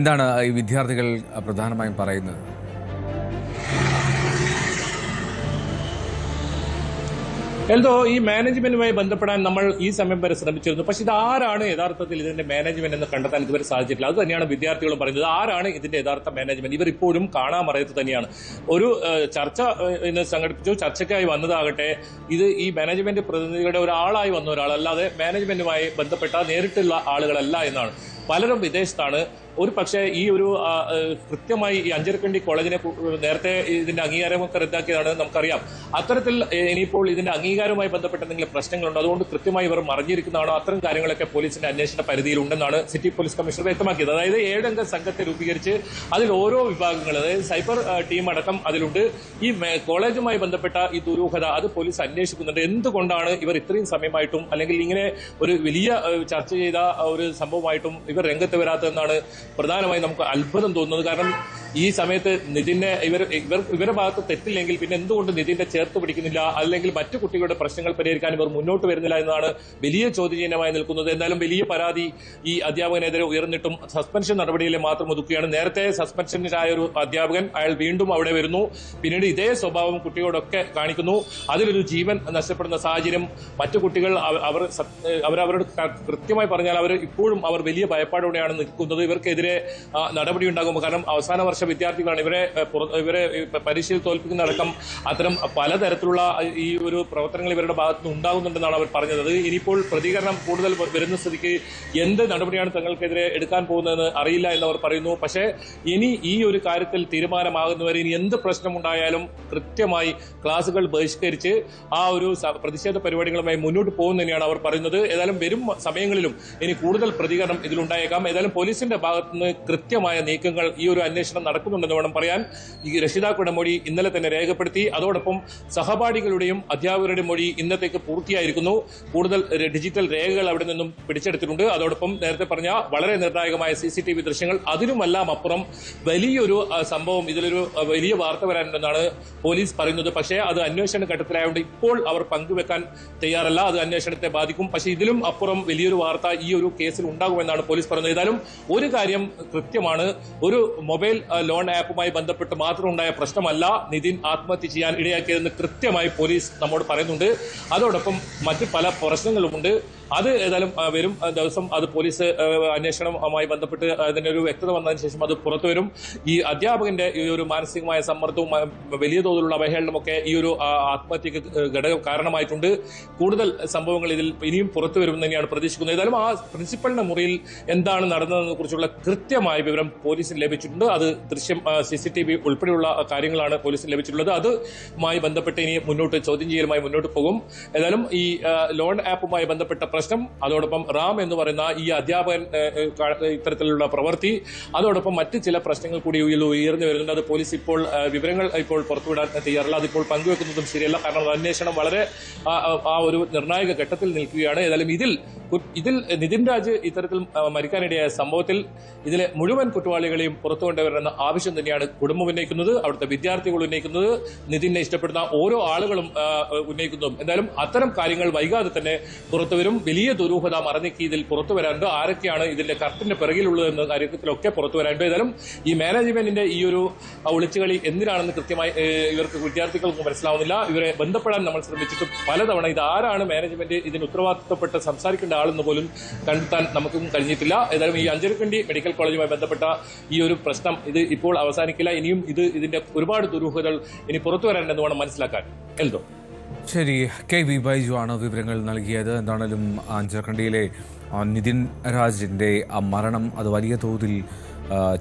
എന്താണ് ഈ വിദ്യാർത്ഥികൾ പ്രധാനമായും പറയുന്നത്? എന്തോ ഈ മാനേജ്മെന്റുമായി ബന്ധപ്പെടാൻ നമ്മൾ ഈ സമയം വരെ ശ്രമിച്ചിരുന്നു. പക്ഷെ ഇത് ആരാണ് യഥാർത്ഥത്തിൽ ഇതിന്റെ മാനേജ്മെന്റ് എന്ന് കണ്ടെത്താൻ ഇതുവരെ സാധിച്ചിട്ടില്ല. അത് തന്നെയാണ് വിദ്യാർത്ഥികളും പറയുന്നത്. ആരാണ് ഇതിന്റെ യഥാർത്ഥ മാനേജ്മെന്റ്? ഇവർ ഇപ്പോഴും കാണാമറയത്ത് തന്നെയാണ്. ഒരു ചർച്ച ഇന്ന് സംഘടിപ്പിച്ചു. ചർച്ചയ്ക്കായി വന്നതാകട്ടെ ഇത് ഈ മാനേജ്മെന്റ് പ്രതിനിധികളുടെ ഒരാളായി വന്ന ഒരാളല്ലാതെ മാനേജ്മെന്റുമായി ബന്ധപ്പെട്ട നേരിട്ടുള്ള ആളുകളല്ല എന്നാണ്. പലരും വിദേശത്താണ്. ഒരു പക്ഷേ ഈ ഒരു കൃത്യമായി ഈ അഞ്ചരക്കണ്ടി കോളേജിനെ നേരത്തെ ഇതിന്റെ അംഗീകാരമൊക്കെ റദ്ദാക്കിയതാണ് നമുക്കറിയാം. അത്തരത്തിൽ ഇനിയിപ്പോൾ ഇതിന്റെ അംഗീകാരവുമായി ബന്ധപ്പെട്ട എന്തെങ്കിലും പ്രശ്നങ്ങളുണ്ട്, അതുകൊണ്ട് കൃത്യമായി ഇവർ മറിഞ്ഞിരിക്കുന്നതാണോ, അത്തരം കാര്യങ്ങളൊക്കെ പോലീസിന്റെ അന്വേഷണ പരിധിയിലുണ്ടെന്നാണ് സിറ്റി പോലീസ് കമ്മീഷണർ വ്യക്തമാക്കിയത്. അതായത് 7 അംഗ സംഘത്തെ രൂപീകരിച്ച് അതിൽ ഓരോ വിഭാഗങ്ങൾ, അതായത് സൈബർ ടീം അടക്കം അതിലുണ്ട്. ഈ കോളേജുമായി ബന്ധപ്പെട്ട ഈ ദുരൂഹത അത് പോലീസ് അന്വേഷിക്കുന്നുണ്ട്. എന്തുകൊണ്ടാണ് ഇവർ ഇത്രയും സമയമായിട്ടും അല്ലെങ്കിൽ ഇങ്ങനെ ഒരു വലിയ ചർച്ച ചെയ്ത ഒരു സംഭവമായിട്ടും ഇവർ രംഗത്ത് വരാത്തതെന്നാണ് പ്രധാനമായും നമുക്ക് അത്ഭുതം തോന്നുന്നത്. കാരണം ഈ സമയത്ത് നിതിനെ ഇവരുടെ ഭാഗത്ത് തെറ്റില്ലെങ്കിൽ പിന്നെ എന്തുകൊണ്ട് നിതിനെ ചേർത്ത് പിടിക്കുന്നില്ല, അല്ലെങ്കിൽ മറ്റു കുട്ടികളുടെ പ്രശ്നങ്ങൾ പരിഹരിക്കാൻ ഇവർ മുന്നോട്ട് വരുന്നില്ല എന്നതാണ് വലിയ ചോദ്യചിഹ്നമായി നിൽക്കുന്നത്. എന്തായാലും വലിയ പരാതി ഈ അധ്യാപകനെതിരെ ഉയർന്നിട്ടും സസ്പെൻഷൻ നടപടിയിലെ മാത്രം ഒതുക്കുകയാണ്. നേരത്തെ സസ്പെൻഷനിലായ ഒരു അധ്യാപകൻ അയാൾ വീണ്ടും അവിടെ വരുന്നു, പിന്നീട് ഇതേ സ്വഭാവം കുട്ടികളോടൊക്കെ കാണിക്കുന്നു. അതിലൊരു ജീവൻ നഷ്ടപ്പെടുന്ന സാഹചര്യം. മറ്റു കുട്ടികൾ അവരവരോട് കൃത്യമായി പറഞ്ഞാൽ ഇപ്പോഴും അവർ വലിയ ഭയപ്പാടോടെയാണ് നിൽക്കുന്നത്. ഇവർക്കെതിരെ നടപടി ഉണ്ടാകും. കാരണം അവസാന വർഷ വിദ്യാർത്ഥികളാണ്. ഇവരെ പരീക്ഷയിൽ തോൽപ്പിക്കുന്നതടക്കം അത്തരം പലതരത്തിലുള്ള ഈ ഒരു പ്രവർത്തനങ്ങൾ ഇവരുടെ ഭാഗത്തുനിന്ന് ഉണ്ടാകുന്നുണ്ടെന്നാണ് അവർ പറഞ്ഞത്. ഇനിയിപ്പോൾ പ്രതികരണം കൂടുതൽ വരുന്ന സ്ഥിതിക്ക് എന്ത് നടപടിയാണ് തങ്ങൾക്കെതിരെ എടുക്കാൻ പോകുന്നതെന്ന് അറിയില്ല എന്നവർ പറയുന്നു. പക്ഷേ ഇനി ഈ ഒരു കാര്യത്തിൽ തീരുമാനമാകുന്നവരെ ഇനി എന്ത് പ്രശ്നമുണ്ടായാലും കൃത്യമായി ക്ലാസുകൾ ബഹിഷ്കരിച്ച് ആ ഒരു പ്രതിഷേധ പരിപാടികളുമായി മുന്നോട്ട് പോകുന്നു തന്നെയാണ് അവർ പറയുന്നത്. ഏതായാലും വരും സമയങ്ങളിലും ഇനി കൂടുതൽ പ്രതികരണം ഇതിലുണ്ടായേക്കാം. ഏതായാലും പോലീസിന്റെ ഭാഗത്തുനിന്ന് കൃത്യമായ നീക്കങ്ങൾ ഈ ഒരു അന്വേഷണം നടക്കുന്നുണ്ടെന്ന് വേണം പറയാൻ. ഈ രക്ഷിതാക്കളുടെ മൊഴി ഇന്നലെ തന്നെ രേഖപ്പെടുത്തി. അതോടൊപ്പം സഹപാഠികളുടെയും അധ്യാപകരുടെയും മൊഴി ഇന്നത്തേക്ക് പൂർത്തിയായിരിക്കുന്നു. കൂടുതൽ ഡിജിറ്റൽ രേഖകൾ അവിടെ നിന്നും പിടിച്ചെടുത്തിട്ടുണ്ട്. അതോടൊപ്പം നേരത്തെ പറഞ്ഞ വളരെ നിർണായകമായ CCTV ദൃശ്യങ്ങൾ, അതിനുമെല്ലാം അപ്പുറം വലിയൊരു സംഭവം, ഇതിലൊരു വലിയ വാർത്ത വരാനുണ്ടെന്നാണ് പോലീസ് പറയുന്നത്. പക്ഷേ അത് അന്വേഷണ ഘട്ടത്തിലായതുകൊണ്ട് ഇപ്പോൾ അവർ പങ്കുവെക്കാൻ തയ്യാറല്ല. അത് അന്വേഷണത്തെ ബാധിക്കും. പക്ഷേ ഇതിലും അപ്പുറം വലിയൊരു വാർത്ത ഈ ഒരു കേസിൽ ഉണ്ടാകുമെന്നാണ് പോലീസ് പറയുന്നത്. ഏതായാലും ഒരു കാര്യം കൃത്യമാണ്, ഒരു മൊബൈൽ ലോൺ ആപ്പുമായി ബന്ധപ്പെട്ട് മാത്രം ഉണ്ടായ പ്രശ്നമല്ല നിതിൻ ആത്മഹത്യ ചെയ്യാൻ ഇടയാക്കിയതെന്ന് കൃത്യമായി പോലീസ് നമ്മോട് പറയുന്നുണ്ട്. അതോടൊപ്പം മറ്റ് പല പ്രശ്നങ്ങളുമുണ്ട്. അത് ഏതായാലും വരും ദിവസം അത് പോലീസ് അന്വേഷണവുമായി ബന്ധപ്പെട്ട് അതിന്റെ ഒരു വ്യക്തത വന്നതിന് ശേഷം അത് പുറത്തു വരും. ഈ അധ്യാപകന്റെ ഈ ഒരു മാനസികമായ സമ്മർദ്ദവും വലിയ തോതിലുള്ള അവഹേളനമൊക്കെ ഈ ഒരു ആത്മഹത്യക്ക് ഘടകം കാരണമായിട്ടുണ്ട്. കൂടുതൽ സംഭവങ്ങൾ ഇതിൽ ഇനിയും പുറത്തു വരുമെന്ന് തന്നെയാണ് പ്രതീക്ഷിക്കുന്നത്. ഏതായാലും ആ പ്രിൻസിപ്പലിന്റെ മുറിയിൽ എന്താണ് നടന്നതെന്നെ കുറിച്ചുള്ള കൃത്യമായ വിവരം പോലീസിന് ലഭിച്ചിട്ടുണ്ട്. അത് ദൃശ്യം CCTV ഉൾപ്പെടെയുള്ള കാര്യങ്ങളാണ് പോലീസിന് ലഭിച്ചിട്ടുള്ളത്. അതുമായി ബന്ധപ്പെട്ട് ഇനി മുന്നോട്ട് ചോദ്യം ചെയ്യലുമായി മുന്നോട്ട് പോകും. ഏതായാലും ഈ ലോൺ ആപ്പുമായി ബന്ധപ്പെട്ട പ്രശ്നം, അതോടൊപ്പം റാം എന്ന് പറയുന്ന ഈ അധ്യാപകൻ ഇത്തരത്തിലുള്ള പ്രവൃത്തി, അതോടൊപ്പം മറ്റ് ചില പ്രശ്നങ്ങൾ കൂടി ഉയർന്നു വരുന്നുണ്ട്. അത് പോലീസ് ഇപ്പോൾ വിവരങ്ങൾ ഇപ്പോൾ പുറത്തുവിടാൻ തയ്യാറല്ല. അതിപ്പോൾ പങ്കുവെക്കുന്നതും ശരിയല്ല. കാരണം അന്വേഷണം വളരെ ആ ഒരു നിർണായക ഘട്ടത്തിൽ നിൽക്കുകയാണ്. ഏതായാലും ഇതിൽ നിതിൻ രാജ് ഇത്തരത്തിൽ മരിക്കാനിടയായ സംഭവത്തിൽ ഇതിലെ മുഴുവൻ കുറ്റവാളികളെയും പുറത്തു കൊണ്ടുവരണമെന്ന ആവശ്യം തന്നെയാണ് കുടുംബം ഉന്നയിക്കുന്നത്, അവിടുത്തെ വിദ്യാർത്ഥികൾ ഉന്നയിക്കുന്നത്, നിതിനെ ഇഷ്ടപ്പെടുന്ന ഓരോ ആളുകളും ഉന്നയിക്കുന്നതും. എന്തായാലും അത്തരം കാര്യങ്ങൾ വൈകാതെ തന്നെ പുറത്തുവരും. വലിയ ദുരൂഹത മറനീക്കി ഇതിൽ പുറത്തു വരാനുണ്ട്. ആരൊക്കെയാണ് ഇതിന്റെ കറക്റ്റിന്റെ പിറകിലുള്ളതെന്ന കാര്യത്തിലൊക്കെ പുറത്തു വരാനുണ്ട്. ഏതായാലും ഈ മാനേജ്മെന്റിന്റെ ഈ ഒരു ഒളിച്ചുകളി എന്തിനാണെന്ന് കൃത്യമായി ഇവർക്ക് വിദ്യാർത്ഥികൾക്ക് മനസ്സിലാവുന്നില്ല. ഇവരെ ബന്ധപ്പെടാൻ നമ്മൾ ശ്രമിച്ചിട്ട് പലതവണ ഇത് ആരാണ് മാനേജ്മെന്റ് ഇതിന് ഉത്തരവാദിത്തപ്പെട്ട് സംസാരിക്കേണ്ട ആളെന്ന് പോലും കണ്ടെത്താൻ നമുക്കും കഴിഞ്ഞിട്ടില്ല. ഏതായാലും ഈ അഞ്ചരക്കണ്ടി മെഡിക്കൽ കോളേജുമായി ബന്ധപ്പെട്ട ഈ ഒരു പ്രശ്നം ഇത് ഇപ്പോൾ അവസാനിക്കില്ല. ഇനിയും ഇതിന്റെ ഒരുപാട് ദുരൂഹതകൾ ഇനി പുറത്തു വരാനുണ്ടെന്ന് വേണം മനസ്സിലാക്കാൻ. എൽദോ. ശരി, KV ബൈജു ആണ് വിവരങ്ങൾ നൽകിയത്. എന്താണെങ്കിലും അഞ്ചരക്കണ്ടിയിലെ നിതിൻ രാജിന്റെ ആ മരണം അത് വലിയ തോതിൽ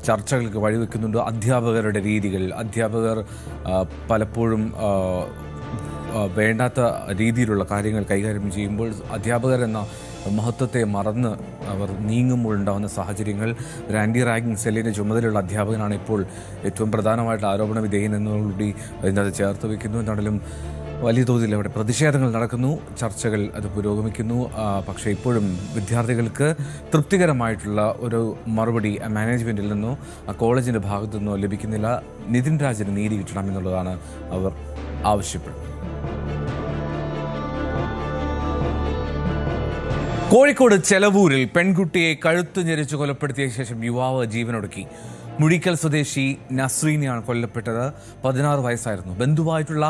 ചർച്ചകൾക്ക് വഴിവെക്കുന്നുണ്ട്. അധ്യാപകരുടെ രീതികൾ, അധ്യാപകർ പലപ്പോഴും വേണ്ടാത്ത രീതിയിലുള്ള കാര്യങ്ങൾ കൈകാര്യം ചെയ്യുമ്പോൾ അധ്യാപകർ എന്ന മഹത്വത്തെ മറന്ന് അവർ നീങ്ങുമ്പോൾ ഉണ്ടാകുന്ന സാഹചര്യങ്ങൾ. ഒരു ആൻറ്റി റാഗിംഗ് സെല്ലിൻ്റെ ചുമതലയുള്ള അധ്യാപകനാണ് ഇപ്പോൾ ഏറ്റവും പ്രധാനമായിട്ട് ആരോപണ വിധേയൻ എന്നുകൂടി അതിനകത്ത് ചേർത്ത് വയ്ക്കുന്നു. എന്താണെങ്കിലും വലിയ തോതിൽ അവിടെ പ്രതിഷേധങ്ങൾ നടക്കുന്നു, ചർച്ചകൾ അത് പുരോഗമിക്കുന്നു. പക്ഷേ ഇപ്പോഴും വിദ്യാർത്ഥികൾക്ക് തൃപ്തികരമായിട്ടുള്ള ഒരു മറുപടി മാനേജ്മെൻറ്റിൽ നിന്നോ കോളേജിൻ്റെ ഭാഗത്തു നിന്നോ ലഭിക്കുന്നില്ല. നിതിൻ രാജിന് നീതി കിട്ടണമെന്നുള്ളതാണ് അവർ ആവശ്യപ്പെടുന്നത്. കോഴിക്കോട് ചെലവൂരിൽ പെൺകുട്ടിയെ കഴുത്തു ഞെരിച്ച് കൊലപ്പെടുത്തിയ ശേഷം യുവാവ് ജീവനൊടുക്കി. മുഴിക്കൽ സ്വദേശി നസ്രീനെയാണ് കൊല്ലപ്പെട്ടത്. 16 വയസ്സായിരുന്നു. ബന്ധുവായിട്ടുള്ള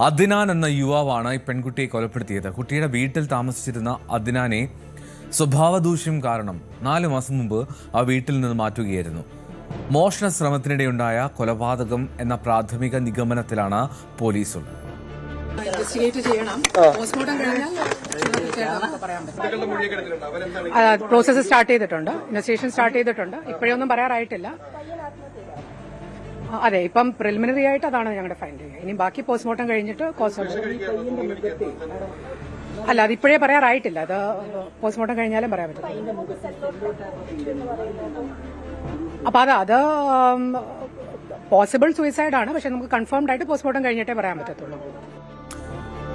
അദ്നാൻ എന്ന യുവാവാണ് ഈ പെൺകുട്ടിയെ കൊലപ്പെടുത്തിയത്. കുട്ടിയുടെ വീട്ടിൽ താമസിച്ചിരുന്ന അദ്നാനെ സ്വഭാവദൂഷ്യം കാരണം 4 മാസം മുമ്പ് ആ വീട്ടിൽ നിന്ന് മാറ്റുകയായിരുന്നു. മോഷണ ശ്രമത്തിനിടെയുണ്ടായ കൊലപാതകം എന്ന പ്രാഥമിക നിഗമനത്തിലാണ് പോലീസ്. ഇൻവെസ്റ്റിഗേറ്റ് ചെയ്യണം. പോസ്റ്റ്മോർട്ടം കഴിഞ്ഞാൽ പ്രോസസ്സ് സ്റ്റാർട്ട് ചെയ്തിട്ടുണ്ട്, ഇൻവെസ്റ്റിഗേഷൻ സ്റ്റാർട്ട് ചെയ്തിട്ടുണ്ട്. ഇപ്പോഴൊന്നും പറയാറായിട്ടില്ല. അതെ, ഇപ്പം പ്രിലിമിനറി ആയിട്ട് അതാണ് ഞങ്ങളുടെ ഫൈൻഡ് ചെയ്യുക. ഇനി ബാക്കി പോസ്റ്റ്മോർട്ടം കഴിഞ്ഞിട്ട് അല്ല, അതിപ്പോഴേ പറയാറായിട്ടില്ല. അത് പോസ്റ്റ്മോർട്ടം കഴിഞ്ഞാലും പറയാൻ പറ്റും. അപ്പൊ അത് പോസിബിൾ സൂയിസൈഡ് ആണ്. പക്ഷെ നമുക്ക് കൺഫേംഡ് ആയിട്ട് പോസ്റ്റ്മോർട്ടം കഴിഞ്ഞിട്ടേ പറയാൻ പറ്റത്തുള്ളൂ.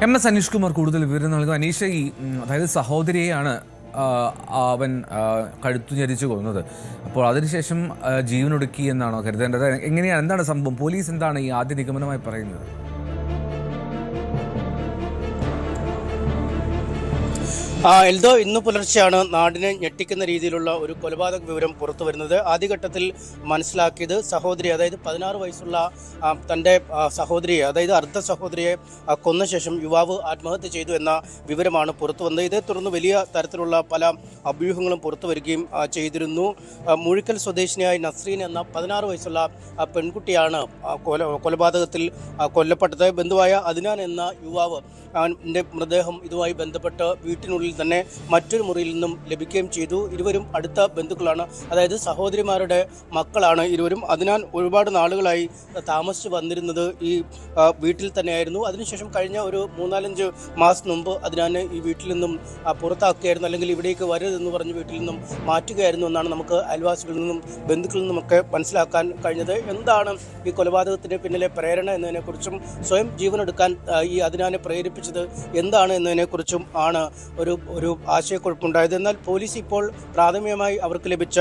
MS അനീഷ് കുമാർ കൂടുതൽ വിവരം നൽകും. അനീഷ, അതായത് സഹോദരിയെയാണ് അവൻ കഴുത്തു ഞെരിച്ചു കൊന്നത്. അപ്പോൾ അതിനുശേഷം ജീവനൊടുക്കി എന്നാണോ കരുതേണ്ടത്? എങ്ങനെയാണ്, എന്താണ് സംഭവം? പോലീസ് എന്താണ് ഈ ആദ്യ നിഗമനമായി പറയുന്നത്? എൽദോ, ഇന്ന് പുലർച്ചെയാണ് നാടിനെ ഞെട്ടിക്കുന്ന രീതിയിലുള്ള ഒരു കൊലപാതക വിവരം പുറത്തു വരുന്നത്. ആദ്യഘട്ടത്തിൽ മനസ്സിലാക്കിയത് സഹോദരി, അതായത് 16 വയസ്സുള്ള തൻ്റെ സഹോദരിയെ, അതായത് അർദ്ധ സഹോദരിയെ കൊന്ന ശേഷം യുവാവ് ആത്മഹത്യ ചെയ്തു എന്ന വിവരമാണ് പുറത്തു വന്നത്. ഇതേ തുടർന്ന് വലിയ തരത്തിലുള്ള പല അഭ്യൂഹങ്ങളും പുറത്തു വരികയും ചെയ്തിരുന്നു. മുഴിക്കൽ സ്വദേശിനിയായ നസ്രീൻ എന്ന 16 വയസ്സുള്ള പെൺകുട്ടിയാണ് കൊലപാതകത്തിൽ കൊല്ലപ്പെട്ടത്. ബന്ധുവായ അദ്നാൻ എന്ന യുവാവ് മൃതദേഹം ഇതുമായി ബന്ധപ്പെട്ട് വീട്ടിനുള്ളിൽ തന്നെ മറ്റൊരു മുറിയിൽ നിന്നും ലഭിക്കുകയും ചെയ്തു. ഇരുവരും അടുത്ത ബന്ധുക്കളാണ്, അതായത് സഹോദരിമാരുടെ മക്കളാണ് ഇരുവരും. അദ്നാൻ ഒരുപാട് നാളുകളായി താമസിച്ച് വന്നിരുന്നത് ഈ വീട്ടിൽ തന്നെയായിരുന്നു. അതിനുശേഷം കഴിഞ്ഞ ഒരു 3-4 മാസം മുമ്പ് അദ്നാനെ ഈ വീട്ടിൽ നിന്നും പുറത്താക്കുകയായിരുന്നു, അല്ലെങ്കിൽ ഇവിടേക്ക് വരരുതെന്ന് പറഞ്ഞ് വീട്ടിൽ നിന്നും മാറ്റുകയായിരുന്നു എന്നാണ് നമുക്ക് അയൽവാസികളിൽ നിന്നും ബന്ധുക്കളിൽ നിന്നുമൊക്കെ മനസ്സിലാക്കാൻ കഴിഞ്ഞത്. എന്താണ് ഈ കൊലപാതകത്തിന് പിന്നിലെ പ്രേരണ എന്നതിനെക്കുറിച്ചും സ്വയം ജീവനെടുക്കാൻ ഈ അദ്നാനെ പ്രേരിപ്പിച്ചത് എന്താണ് എന്നതിനെക്കുറിച്ചും ആണ് ഒരു ആശയക്കുഴപ്പമുണ്ടായത്. എന്നാൽ പോലീസ് ഇപ്പോൾ പ്രാഥമികമായി അവർക്ക് ലഭിച്ച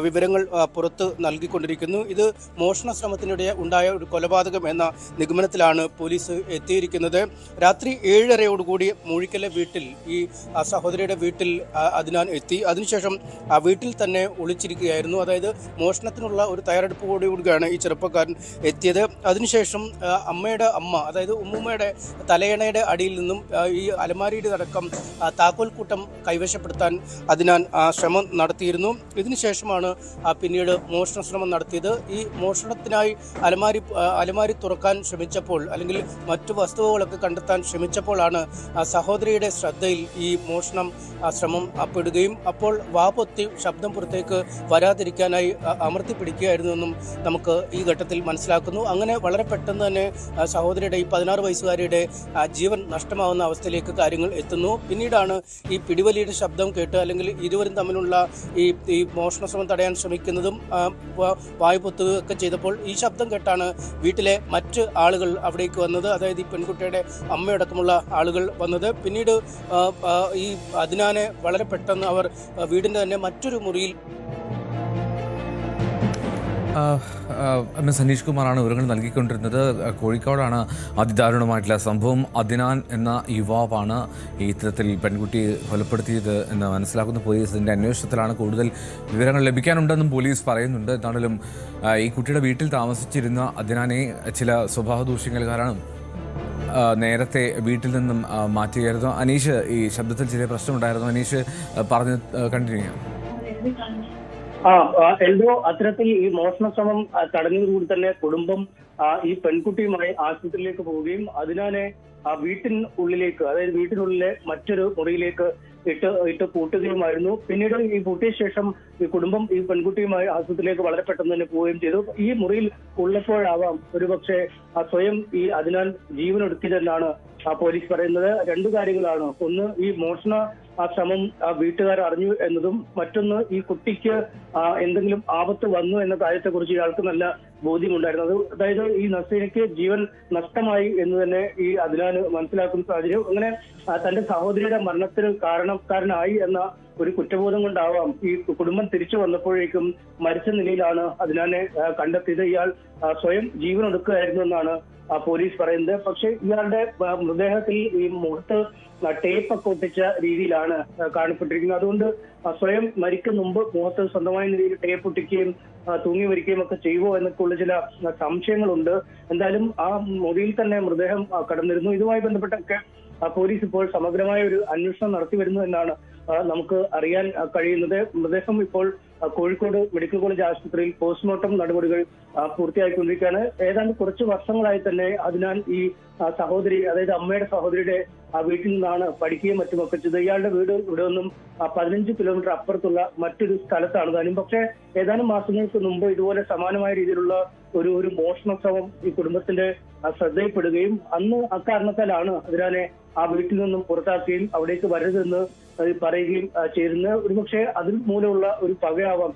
വിവരങ്ങൾ പുറത്ത് നൽകിക്കൊണ്ടിരിക്കുന്നു. ഇത് മോഷണ ശ്രമത്തിനിടെ ഉണ്ടായ ഒരു കൊലപാതകം എന്ന നിഗമനത്തിലാണ് പോലീസ് എത്തിയിരിക്കുന്നത്. രാത്രി 7:30 മൂഴിക്കലെ വീട്ടിൽ, ഈ സഹോദരിയുടെ വീട്ടിൽ അദ്നാൻ എത്തി. അതിനുശേഷം ആ വീട്ടിൽ തന്നെ ഒളിച്ചിരിക്കുകയായിരുന്നു. അതായത് മോഷണത്തിനുള്ള ഒരു തയ്യാറെടുപ്പോടുകൂടിയാണ് ഈ ചെറുപ്പക്കാരൻ എത്തിയത്. അതിനുശേഷം അമ്മയുടെ അമ്മ, അതായത് ഉമ്മുമ്മയുടെ തലയണയുടെ അടിയിൽ നിന്നും ഈ അലമാരിയുടെ അടക്കം താക്കോൽക്കൂട്ടം കൈവശപ്പെടുത്താൻ അദ്നാൻ ശ്രമം നടത്തിയിരുന്നു. ഇതിനുശേഷമാണ് പിന്നീട് മോഷണ ശ്രമം നടത്തിയത്. ഈ മോഷണത്തിനായി അലമാരി തുറക്കാൻ ശ്രമിച്ചപ്പോൾ, അല്ലെങ്കിൽ മറ്റു വസ്തുവകളൊക്കെ കണ്ടെത്താൻ ശ്രമിച്ചപ്പോഴാണ് സഹോദരിയുടെ ശ്രദ്ധയിൽ ഈ മോഷണം ശ്രമം പെടുകയും അപ്പോൾ വാപൊത്തി ശബ്ദം പുറത്തേക്ക് വരാതിരിക്കാനായി അമർത്തി പിടിക്കുകയായിരുന്നുവെന്നും നമുക്ക് ഈ ഘട്ടത്തിൽ മനസ്സിലാക്കുന്നു. അങ്ങനെ വളരെ പെട്ടെന്ന് തന്നെ സഹോദരിയുടെ ഈ 16 വയസ്സുകാരിയുടെ ജീവൻ നഷ്ടമാവുന്ന അവസ്ഥയിലേക്ക് കാര്യങ്ങൾ എത്തുന്നു. പിന്നീടാണ് ഈ പിടിവലിയുടെ ശബ്ദം കേട്ട്, അല്ലെങ്കിൽ ഇരുവരും തമ്മിലുള്ള ഈ മോഷണ ശ്രമം തടയാൻ ശ്രമിക്കുന്നതും വായു പൊത്തുകയൊക്കെ ചെയ്തപ്പോൾ ഈ ശബ്ദം കേട്ടാണ് വീട്ടിലെ മറ്റ് ആളുകൾ അവിടേക്ക് വന്നത്, അതായത് ഈ പെൺകുട്ടിയുടെ അമ്മയടക്കമുള്ള ആളുകൾ വന്നത്. പിന്നീട് ഈ അദ്നാനെ വളരെ പെട്ടെന്ന് അവർ വീടിൻ്റെ തന്നെ മറ്റൊരു മുറിയിൽ സനീഷ് കുമാറാണ് വിവരങ്ങൾ നൽകിക്കൊണ്ടിരുന്നത്. കോഴിക്കോടാണ് അതിദാരുണമായിട്ടുള്ള സംഭവം. അദ്നാൻ എന്ന യുവാവാണ് ഈ ഇത്തരത്തിൽ പെൺകുട്ടിയെ കൊലപ്പെടുത്തിയത് എന്ന് മനസ്സിലാക്കുന്ന പോലീസിൻ്റെ അന്വേഷണത്തിലാണ്. കൂടുതൽ വിവരങ്ങൾ ലഭിക്കാനുണ്ടെന്നും പോലീസ് പറയുന്നുണ്ട്. എന്താണെങ്കിലും ഈ കുട്ടിയുടെ വീട്ടിൽ താമസിച്ചിരുന്ന അദ്നാനെ ചില സ്വഭാവ ദൂഷ്യങ്ങൾ കാരണം നേരത്തെ വീട്ടിൽ നിന്നും മാറ്റുകയായിരുന്നു. അനീഷ്, ഈ ശബ്ദത്തിൽ ചെറിയ പ്രശ്നമുണ്ടായിരുന്നു. അനീഷ് പറഞ്ഞ് കണ്ടിന്യൂ ചെയ്യാം. എൽദോ, അത്തരത്തിൽ ഈ മോഷണ ശ്രമം തടഞ്ഞതോടുകൂടി തന്നെ കുടുംബം ഈ പെൺകുട്ടിയുമായി ആശുപത്രിയിലേക്ക് പോവുകയും അദ്നാനെ വീട്ടിനുള്ളിലേക്ക്, അതായത് വീട്ടിനുള്ളിലെ മറ്റൊരു മുറിയിലേക്ക് ഇട്ട് പൂട്ടുകയുമായിരുന്നു. പിന്നീട് ഈ പൂട്ടിയ ശേഷം ഈ കുടുംബം ഈ പെൺകുട്ടിയുമായി ആശുപത്രിയിലേക്ക് വളരെ പെട്ടെന്ന് തന്നെ പോവുകയും ചെയ്തു. ഈ മുറിയിൽ ഉള്ളപ്പോഴാവാം ഒരുപക്ഷെ സ്വയം ഈ അദ്നാൻ ജീവനൊടുക്കിയതെന്നാണ് പോലീസ് പറയുന്നത്. 2 കാര്യങ്ങളാണ്. ഒന്ന്, ഈ മോഷണ ശ്രമം വീട്ടുകാർ അറിഞ്ഞു എന്നതും, മറ്റൊന്ന് ഈ കുട്ടിക്ക് എന്തെങ്കിലും ആപത്ത് വന്നു എന്ന കാര്യത്തെക്കുറിച്ച് ഇയാൾക്ക് നല്ല ബോധ്യമുണ്ടായിരുന്നു. അതായത് ഈ നസീനയ്ക്ക് ജീവൻ നഷ്ടമായി എന്ന് തന്നെ ഈ അദ്നാൻ മനസ്സിലാക്കുന്ന സാഹചര്യം. അങ്ങനെ തന്റെ സഹോദരിയുടെ മരണത്തിന് കാരണക്കാരനായി എന്ന ഒരു കുറ്റബോധം കൊണ്ടാവാം ഈ കുടുംബം തിരിച്ചു വന്നപ്പോഴേക്കും മരിച്ച നിലയിലാണ് അദ്നാനെ കണ്ടെത്തിയത്. ഇയാൾ സ്വയം ജീവനൊടുക്കുകയായിരുന്നു എന്നാണ് പോലീസ് പറയുന്നത്. പക്ഷേ ഇയാളുടെ മൃതദേഹത്തിൽ ഈ മുഖത്ത് ടേപ്പൊക്കെ ഒട്ടിച്ച രീതിയിലാണ് കാണപ്പെട്ടിരിക്കുന്നത്. അതുകൊണ്ട് സ്വയം മരിക്കും മുമ്പ് മുഖത്ത് സ്വന്തമായ രീതിയിൽ ടേപ്പ് ഒട്ടിക്കുകയും തൂങ്ങി വരികയും ഒക്കെ ചെയ്യുമോ എന്നൊക്കെയുള്ള ചില സംശയങ്ങളുണ്ട്. എന്തായാലും ആ മുറിയിൽ തന്നെ മൃതദേഹം കടന്നിരുന്നു. ഇതുമായി ബന്ധപ്പെട്ടൊക്കെ പോലീസ് ഇപ്പോൾ സമഗ്രമായ ഒരു അന്വേഷണം നടത്തി വരുന്നു എന്നാണ് നമുക്ക് അറിയാൻ കഴിയുന്നത്. മൃതദേഹം ഇപ്പോൾ കോഴിക്കോട് മെഡിക്കൽ കോളേജ് ആശുപത്രിയിൽ പോസ്റ്റ്മോർട്ടം നടപടികൾ പൂർത്തിയായിക്കൊണ്ടിരിക്കുകയാണ്. ഏതാണ്ട് കുറച്ച് വർഷങ്ങളായി തന്നെ അദ്നാൻ ഈ സഹോദരി, അതായത് അമ്മയുടെ സഹോദരിയുടെ വീട്ടിൽ നിന്നാണ് പഠിക്കുകയും മറ്റുമൊക്കെ ചെയ്തത്. ഇയാളുടെ വീട് ഇവിടെ നിന്നും 15 കിലോമീറ്റർ അപ്പുറത്തുള്ള മറ്റൊരു സ്ഥലത്താണ് താനും. പക്ഷേ ഏതാനും മാസങ്ങൾക്ക് മുമ്പ് ഇതുപോലെ സമാനമായ രീതിയിലുള്ള ഒരു മോഷണ ശ്രമം ഈ കുടുംബത്തിന്റെ ശ്രദ്ധയിൽപ്പെടുകയും അന്ന് അക്കാരണത്താലാണ് അദ്നാനെ ആ വീട്ടിൽ നിന്നും പുറത്താക്കുകയും അവിടേക്ക് വരരുതെന്ന് പറയുകയും ചെയ്തിരുന്നത്. ഒരുപക്ഷെ അതിൽ മൂലമുള്ള ഒരു പകയാവാം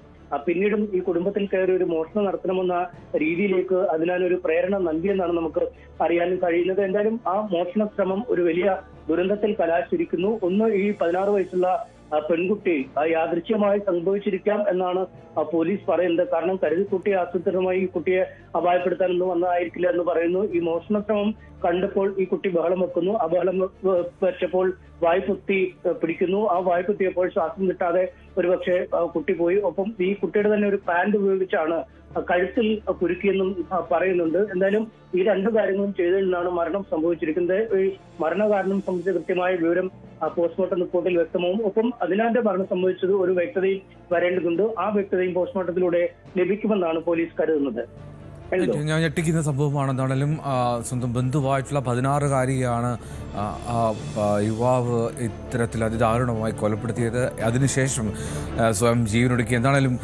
പിന്നീടും ഈ കുടുംബത്തിൽ കയറി ഒരു മോഷണം നടത്തണമെന്ന രീതിയിലേക്ക് അതിനൊരു പ്രേരണ നൽകിയെന്നാണ് നമുക്ക് അറിയാനും കഴിയുന്നത്. എന്തായാലും ആ മോഷണ ശ്രമം ഒരു വലിയ ദുരന്തത്തിൽ കലാശിരിക്കുന്നു. ഒന്ന്, ഈ 16 വയസ്സുള്ള പെൺകുട്ടി യാദൃശ്യമായി സംഭവിച്ചിരിക്കാം എന്നാണ് പോലീസ് പറയുന്നത്. കാരണം കരുതിക്കുട്ടി ആസൂത്രിതമായി ഈ കുട്ടിയെ അപായപ്പെടുത്താനൊന്നും വന്നതായിരിക്കില്ല എന്ന് പറയുന്നു. ഈ മോഷണശ്രമം കണ്ടപ്പോൾ ഈ കുട്ടി ബഹളം വെക്കുന്നു. ആ ബഹളം വെച്ചപ്പോൾ വായ്പൊത്തി പിടിക്കുന്നു. ആ വായ്പൊത്തിയപ്പോൾ ശ്വാസം കിട്ടാതെ ഒരുപക്ഷെ കുട്ടി പോയി. ഒപ്പം ഈ കുട്ടിയുടെ തന്നെ ഒരു പാന്റ് ഉപയോഗിച്ചാണ് കഴുത്തിൽ കുരുക്കിയെന്നും പറയുന്നുണ്ട്. എന്തായാലും ഈ രണ്ടു കാര്യങ്ങളും ചെയ്തതിൽ നിന്നാണ് മരണം സംഭവിച്ചിരിക്കുന്നത്. ഈ മരണകാരണം സംബന്ധിച്ച കൃത്യമായ വിവരം പോസ്റ്റ്മോർട്ടം റിപ്പോർട്ടിൽ വ്യക്തമാവും. ഒപ്പം അതിനാന്റെ മരണം സംഭവിച്ചത് ഒരു വ്യക്തതയും വരേണ്ടതുണ്ട്. ആ വ്യക്തതയും പോസ്റ്റ്മോർട്ടത്തിലൂടെ ലഭിക്കുമെന്നാണ് പോലീസ് കരുതുന്നത്. ഞാൻ ഞെട്ടിക്കുന്ന സംഭവമാണെന്നാണെങ്കിലും സ്വന്തം ബന്ധുവായിട്ടുള്ള 16-കാരിയാണ് യുവാവ് ഇത്തരത്തിൽ അതിദാരുണമായി കൊലപ്പെടുത്തിയത്. അതിനുശേഷം സ്വയം ജീവനൊടുക്കി. എന്താണെങ്കിലും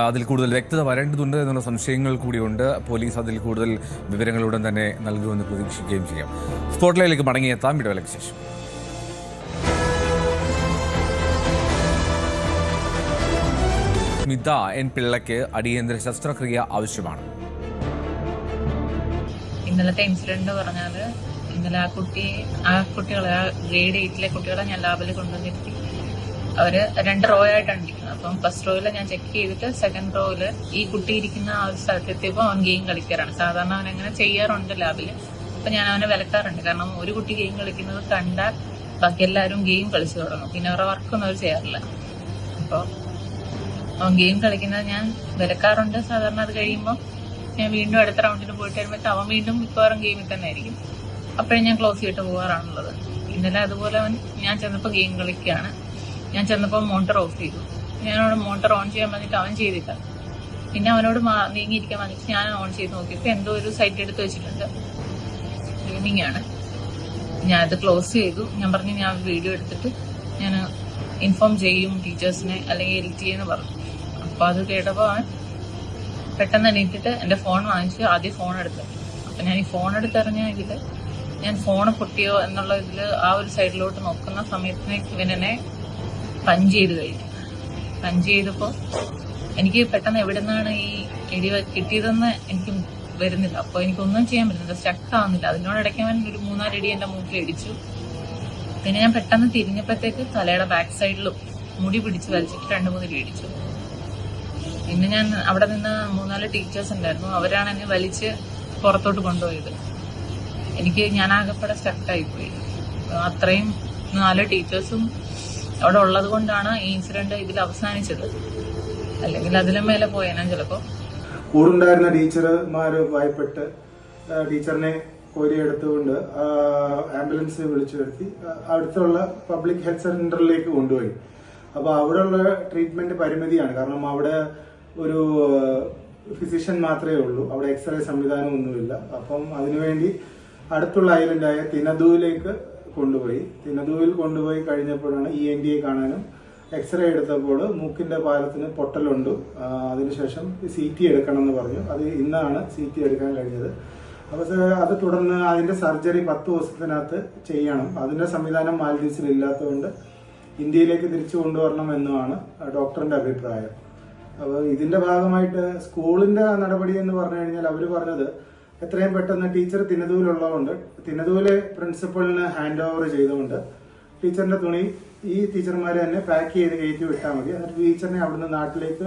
അതിൽ കൂടുതൽ വ്യക്തത വരേണ്ടതുണ്ട് എന്നുള്ള സംശയങ്ങൾ കൂടിയുണ്ട്. പോലീസ് അതിൽ കൂടുതൽ വിവരങ്ങളുടൻ തന്നെ നൽകുമെന്ന് പ്രതീക്ഷിക്കുകയും ചെയ്യാം. സ്പോട്ട്ലൈറ്റിലേക്ക് മടങ്ങിയെത്താം ഇടവേളയ്ക്ക് ശേഷം. സ്മിത എൻ പിള്ളയ്ക്ക് അടിയന്തര ശസ്ത്രക്രിയ ആവശ്യമാണ്. ഇന്നലത്തെ ഇൻസിഡന്റ് പറഞ്ഞാല് ഇന്നലെ ആ കുട്ടികളെ ഗ്രേഡ് 8-ലെ കുട്ടികളെ ഞാൻ ലാബിൽ കൊണ്ടുവന്നിരുത്തി. അവര് 2 റോ ആയിട്ടാണ് ഇരിക്കുന്നത്. അപ്പം ഫസ്റ്റ് റോയില് ഞാൻ ചെക്ക് ചെയ്തിട്ട് സെക്കൻഡ് റോയില് ഈ കുട്ടി ഇരിക്കുന്ന ആ ഒരു സ്ഥലത്തെത്തിയപ്പോൾ അവൻ ഗെയിം കളിക്കാറാണ്. സാധാരണ അവൻ അങ്ങനെ ചെയ്യാറുണ്ട് ലാബില്. അപ്പൊ ഞാൻ അവനെ വിലക്കാറുണ്ട്. കാരണം ഒരു കുട്ടി ഗെയിം കളിക്കുന്നത് കണ്ടാൽ ബാക്കി എല്ലാവരും ഗെയിം കളിച്ചു തുടങ്ങും. പിന്നെ അവരുടെ വർക്കൊന്നും അവർ ചെയ്യാറില്ല. അപ്പോൾ അവൻ ഗെയിം കളിക്കുന്നത് ഞാൻ വിലക്കാറുണ്ട്. സാധാരണ അത് കഴിയുമ്പോൾ ഞാൻ വീണ്ടും അടുത്ത റൗണ്ടിന് പോയിട്ട് വരുമ്പോൾ അവൻ വീണ്ടും മിക്കവാറും ഗെയിമിൽ തന്നെ ആയിരിക്കും. അപ്പോഴും ഞാൻ ക്ലോസ് ചെയ്തിട്ട് പോകാറാണുള്ളത്. ഇന്നലെ അതുപോലെ അവൻ ഞാൻ ചെന്നപ്പോൾ ഗെയിം കളിക്കുകയാണ്. ഞാൻ ചെന്നപ്പോൾ മോട്ടർ ഓഫ് ചെയ്തു. ഞാനോട് മോട്ടർ ഓൺ ചെയ്യാൻ പറഞ്ഞിട്ട് അവൻ ചെയ്തില്ല. പിന്നെ അവനോട് നീങ്ങിയിരിക്കാൻ പറഞ്ഞിട്ട് ഞാൻ ഓൺ ചെയ്ത് നോക്കിയപ്പോൾ എന്തോ ഒരു സൈറ്റ് എടുത്ത് വെച്ചിട്ടുണ്ട്. ഗെയിമിംഗ് ആണ്. ഞാൻ അത് ക്ലോസ് ചെയ്തു. ഞാൻ പറഞ്ഞു ഞാൻ വീഡിയോ എടുത്തിട്ട് ഞാൻ ഇൻഫോം ചെയ്യും ടീച്ചേഴ്സിനെ അല്ലെങ്കിൽ LTA എന്ന് പറഞ്ഞു. അപ്പോൾ അത് കേട്ടപ്പോൾ അവൻ പെട്ടെന്ന് എണീറ്റിട്ട് എൻ്റെ ഫോൺ വാങ്ങിച്ച് ആദ്യം ഫോൺ എടുത്തു. അപ്പം ഞാൻ ഈ ഫോൺ എടുത്തെറിഞ്ഞ ഇതിൽ ഞാൻ ഫോണ് പൊട്ടിയോ എന്നുള്ള ഇതിൽ ആ ഒരു സൈഡിലോട്ട് നോക്കുന്ന സമയത്തിന് ഇവനെന്നെ പഞ്ച് ചെയ്ത് കഴിഞ്ഞു. പഞ്ച് ചെയ്തപ്പോൾ എനിക്ക് പെട്ടെന്ന് എവിടെ നിന്നാണ് ഈ ഇടി കിട്ടിയതെന്ന് എനിക്ക് വരുന്നില്ല. അപ്പോൾ എനിക്കൊന്നും ചെയ്യാൻ പറ്റുന്നില്ല, സ്റ്റക്ക് ആവുന്നില്ല. അതിനോടിടയ്ക്ക് അവൻ ഒരു 3-4 ഇടി എൻ്റെ മൂക്കിൽ ഇടിച്ചു. പിന്നെ ഞാൻ പെട്ടെന്ന് തിരിഞ്ഞപ്പോഴത്തേക്ക് തലയുടെ ബാക്ക് സൈഡിലും മുടി പിടിച്ച് വലിച്ചിട്ട് 2-3 ഇടി ഇടിച്ചു. പിന്നെ ഞാൻ അവിടെ നിന്ന് 3-4 ടീച്ചേഴ്സ് ഉണ്ടായിരുന്നു. അവരാണ് എന്നെ വലിച്ച് പുറത്തോട്ട് കൊണ്ടുപോയത്. ഞാൻ ആകെപ്പെടെ സ്റ്റക്കായിപ്പോയി. അത്രയും 4 ടീച്ചേഴ്സും അവിടെ ഉള്ളത് കൊണ്ടാണ് ഈ ഇൻസിഡന്റ് ഇതിൽ അവസാനിച്ചത്. അല്ലെങ്കിൽ അതിലും മേലെ പോയേനാ ചിലപ്പോ. കൂടുണ്ടായിരുന്ന ടീച്ചർമാര് ഭയപ്പെട്ട് ടീച്ചറിനെ കോരിയെടുത്തുകൊണ്ട് ആംബുലൻസ് വിളിച്ചു വരുത്തി അടുത്തുള്ള പബ്ലിക് ഹെൽത്ത് സെന്ററിലേക്ക് കൊണ്ടുപോയി. അപ്പോൾ അവിടെയുള്ള ട്രീറ്റ്മെന്റ് പരിമിതിയാണ്. കാരണം അവിടെ ഒരു ഫിസിഷ്യൻ മാത്രമേ ഉള്ളൂ. അവിടെ എക്സ്റേ സംവിധാനം ഒന്നുമില്ല. അപ്പം അതിനുവേണ്ടി അടുത്തുള്ള ഐലൻഡായ തിനദുവിലേക്ക് കൊണ്ടുപോയി. തിനദുവിൽ കൊണ്ടുപോയി കഴിഞ്ഞപ്പോഴാണ് ENTയെ കാണാനും എക്സ്റേ എടുത്തപ്പോൾ മൂക്കിന്റെ പാലത്തിന് പൊട്ടലുണ്ട്. അതിനുശേഷം CT എടുക്കണം എന്ന് പറഞ്ഞു. അത് ഇന്നാണ് CT എടുക്കാൻ കഴിഞ്ഞത്. അപ്പോൾ അത് തുടർന്ന് അതിന്റെ സർജറി 10 ദിവസത്തിനകത്ത് ചെയ്യണം. അതിന്റെ സംവിധാനം മാൽഡീവ്സിൽ ഇല്ലാത്തതുകൊണ്ട് ഇന്ത്യയിലേക്ക് തിരിച്ചു കൊണ്ടുവരണം എന്നുമാണ് ഡോക്ടറിന്റെ അഭിപ്രായം. അപ്പോൾ ഇതിന്റെ ഭാഗമായിട്ട് സ്കൂളിന്റെ നടപടി എന്ന് പറഞ്ഞു കഴിഞ്ഞാൽ അവർ പറഞ്ഞത് എത്രയും പെട്ടെന്ന് ടീച്ചർ തിനദുവിലുള്ളതുകൊണ്ട് തിനദുവിലെ പ്രിൻസിപ്പളിന് ഹാൻഡ് ഓവർ ചെയ്തുകൊണ്ട് ടീച്ചറിന്റെ തുണി ഈ ടീച്ചർമാരെ തന്നെ പാക്ക് ചെയ്ത് കയറ്റി വിട്ടാൽ മതി. എന്നിട്ട് ടീച്ചറിനെ അവിടുന്ന് നാട്ടിലേക്ക്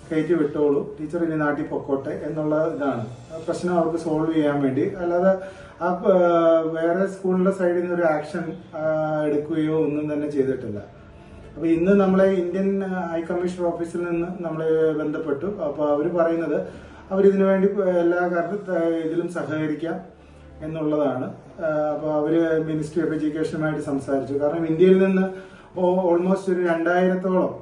കയറ്റി വിട്ടോളൂ, ടീച്ചർ ഇനി നാട്ടിൽ പൊക്കോട്ടെ എന്നുള്ള ഇതാണ് പ്രശ്നം അവർക്ക് സോൾവ് ചെയ്യാൻ വേണ്ടി. അല്ലാതെ ആ വേറെ സ്കൂളിന്റെ സൈഡിൽ നിന്ന് ഒരു ആക്ഷൻ എടുക്കുകയോ ഒന്നും തന്നെ ചെയ്തിട്ടില്ല. അപ്പൊ ഇന്ന് നമ്മളെ ഇന്ത്യൻ ഹൈ കമ്മീഷണർ ഓഫീസിൽ നിന്ന് നമ്മളെ ബന്ധപ്പെട്ടു. അപ്പൊ അവര് പറയുന്നത് അവരിതിനു വേണ്ടി എല്ലാ ഇതിലും സഹകരിക്കാം എന്നുള്ളതാണ്. അപ്പൊ അവര് മിനിസ്ട്രി ഓഫ് എഡ്യൂക്കേഷനുമായിട്ട് സംസാരിച്ചു. കാരണം ഇന്ത്യയിൽ നിന്ന് ഓൾമോസ്റ്റ് ഒരു 2000-ഓളം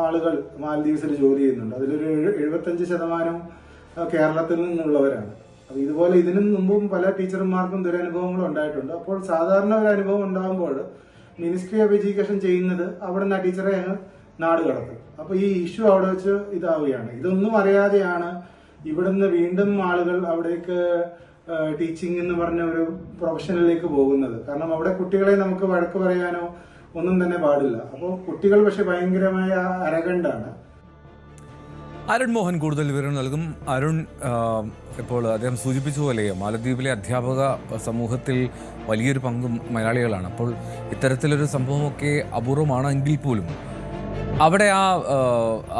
ആളുകൾ മാലദ്വീപ്സിൽ ജോലി ചെയ്യുന്നുണ്ട്. അതിലൊരു 75% കേരളത്തിൽ നിന്നുള്ളവരാണ്. അപ്പൊ ഇതുപോലെ ഇതിനു മുമ്പും പല ടീച്ചർമാർക്കും ദുരനുഭവങ്ങളും ഉണ്ടായിട്ടുണ്ട്. അപ്പോൾ സാധാരണ ഒരു അനുഭവം ഉണ്ടാകുമ്പോൾ മിനിസ്ട്രി ഓഫ് എഡ്യൂക്കേഷൻ ചെയ്യുന്നത് അവിടെ നിന്ന് ആ ടീച്ചറെ അങ്ങ് നാട് കടത്തും. അപ്പൊ ഈ ഇഷ്യൂ അവിടെ വെച്ച് ഇതാവുകയാണ്. ഇതൊന്നും അറിയാതെയാണ് ഇവിടുന്ന് വീണ്ടും ആളുകൾ അവിടേക്ക് ടീച്ചിങ് എന്ന് പറഞ്ഞ ഒരു പ്രൊഫഷനിലേക്ക് പോകുന്നത്. കാരണം അവിടെ കുട്ടികളെ നമുക്ക് വഴക്ക് പറയാനോ ഒന്നും തന്നെ പാടില്ല. അപ്പോൾ കുട്ടികൾ പക്ഷെ ഭയങ്കരമായ അരഗണ്ടാണ്. അരുൺ മോഹൻ കൂടുതൽ വിവരം നൽകും. അരുൺ, ഇപ്പോൾ അദ്ദേഹം സൂചിപ്പിച്ച പോലെ മാലദ്വീപിലെ അധ്യാപക സമൂഹത്തിൽ വലിയൊരു പങ്കും മലയാളികളാണ്. അപ്പോൾ ഇത്തരത്തിലൊരു സംഭവമൊക്കെ അപൂർവമാണെങ്കിൽ പോലും അവിടെ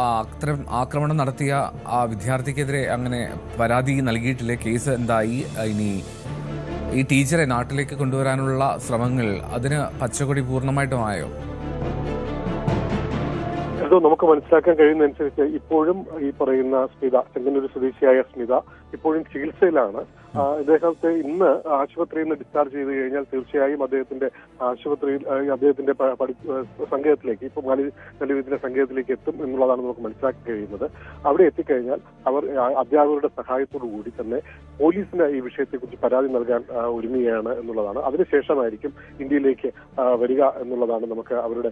അത്തരം ആക്രമണം നടത്തിയ ആ വിദ്യാർത്ഥിക്കെതിരെ അങ്ങനെ പരാതി നൽകിയിട്ടില്ലേ? കേസ് എന്തായി? ഇനി ഈ ടീച്ചറെ നാട്ടിലേക്ക് കൊണ്ടുവരാനുള്ള ശ്രമങ്ങൾ, അതിന് പച്ചക്കൊടി പൂർണ്ണമായിട്ടുമായോ? നമുക്ക് മനസ്സിലാക്കാൻ കഴിയുന്നതനുസരിച്ച് ഇപ്പോഴും ഈ പറയുന്ന സ്മിത, ചെങ്ങന്നൂർ സ്വദേശിയായ സ്മിത ഇപ്പോഴും ചികിത്സയിലാണ്. ഇദ്ദേഹത്തെ ഇന്ന് ആശുപത്രിയിൽ നിന്ന് ഡിസ്ചാർജ് ചെയ്ത് കഴിഞ്ഞാൽ തീർച്ചയായും അദ്ദേഹത്തിന്റെ ആശുപത്രിയിൽ അദ്ദേഹത്തിന്റെ സങ്കേതത്തിലേക്ക്, ഇപ്പോൾ മാലദ്വീപിന്റെ സങ്കേതത്തിലേക്ക് എത്തും എന്നുള്ളതാണ് നമുക്ക് മനസ്സിലാക്കാൻ കഴിയുന്നത്. അവിടെ എത്തിക്കഴിഞ്ഞാൽ അവർ അധ്യാപകരുടെ സഹായത്തോടു കൂടി തന്നെ പോലീസിന് ഈ വിഷയത്തെക്കുറിച്ച് പരാതി നൽകാൻ ഒരുങ്ങുകയാണ് എന്നുള്ളതാണ്. അതിനുശേഷമായിരിക്കും ഇന്ത്യയിലേക്ക് വരിക എന്നുള്ളതാണ് നമുക്ക് അവരുടെ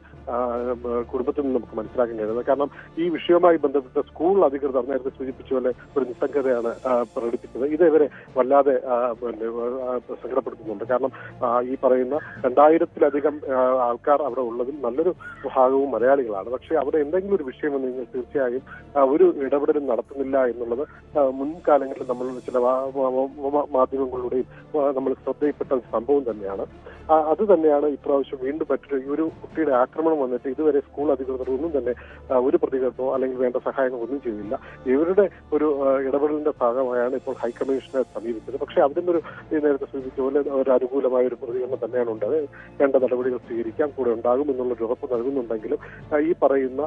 കുടുംബത്തിൽ നിന്ന് നമുക്ക് മനസ്സിലാക്കാൻ കഴിയുന്നത്. കാരണം ഈ വിഷയവുമായി ബന്ധപ്പെട്ട് സ്കൂൾ അധികൃതർ നേരത്തെ സൂചിപ്പിച്ച പോലെ ഒരു നിസ്സംഗതയാണ് പ്രകടിപ്പിച്ചത്. ഇതേവരെ വല്ലാതെ സങ്കടപ്പെടുത്തുന്നുണ്ട്. കാരണം ഈ പറയുന്ന 2000-ലധികം ആൾക്കാർ അവിടെ ഉള്ളതിൽ നല്ലൊരു ഭാഗവും മലയാളികളാണ്. പക്ഷേ അവിടെ എന്തെങ്കിലും ഒരു വിഷയം വന്നുകഴിഞ്ഞാൽ തീർച്ചയായും ഒരു ഇടപെടലും നടത്തുന്നില്ല എന്നുള്ളത് മുൻകാലങ്ങളിൽ നമ്മൾ ചില മാധ്യമങ്ങളിലൂടെയും നമ്മൾ ശ്രദ്ധയിൽപ്പെട്ട സംഭവം തന്നെയാണ്. അത് തന്നെയാണ് ഇപ്രാവശ്യം വീണ്ടും മറ്റൊരു ഈ ഒരു കുട്ടിയുടെ ആക്രമണം വന്നിട്ട് ഇതുവരെ സ്കൂൾ അധികൃതർ ഒന്നും തന്നെ ഒരു പ്രതികരണമോ അല്ലെങ്കിൽ വേണ്ട സഹായങ്ങളോ ഒന്നും ചെയ്തില്ല. ഇവരുടെ ഒരു ഇടപെടലിന്റെ ഭാഗമായാണ് ഇപ്പോൾ ഹൈക്കമ്മീഷനെ സമീപിച്ചത്. പക്ഷേ അതിൽ നിന്നൊരു നേരത്തെ സൂചിപ്പിച്ച പോലെ ഒരു അനുകൂലമായ ഒരു പ്രതികരണം തന്നെയാണ് ഉണ്ടായത്. വേണ്ട നടപടികൾ സ്വീകരിക്കാൻ കൂടെ ഉണ്ടാകും എന്നുള്ളൊരു ഉറപ്പ് നൽകുന്നുണ്ടെങ്കിലും ഈ പറയുന്ന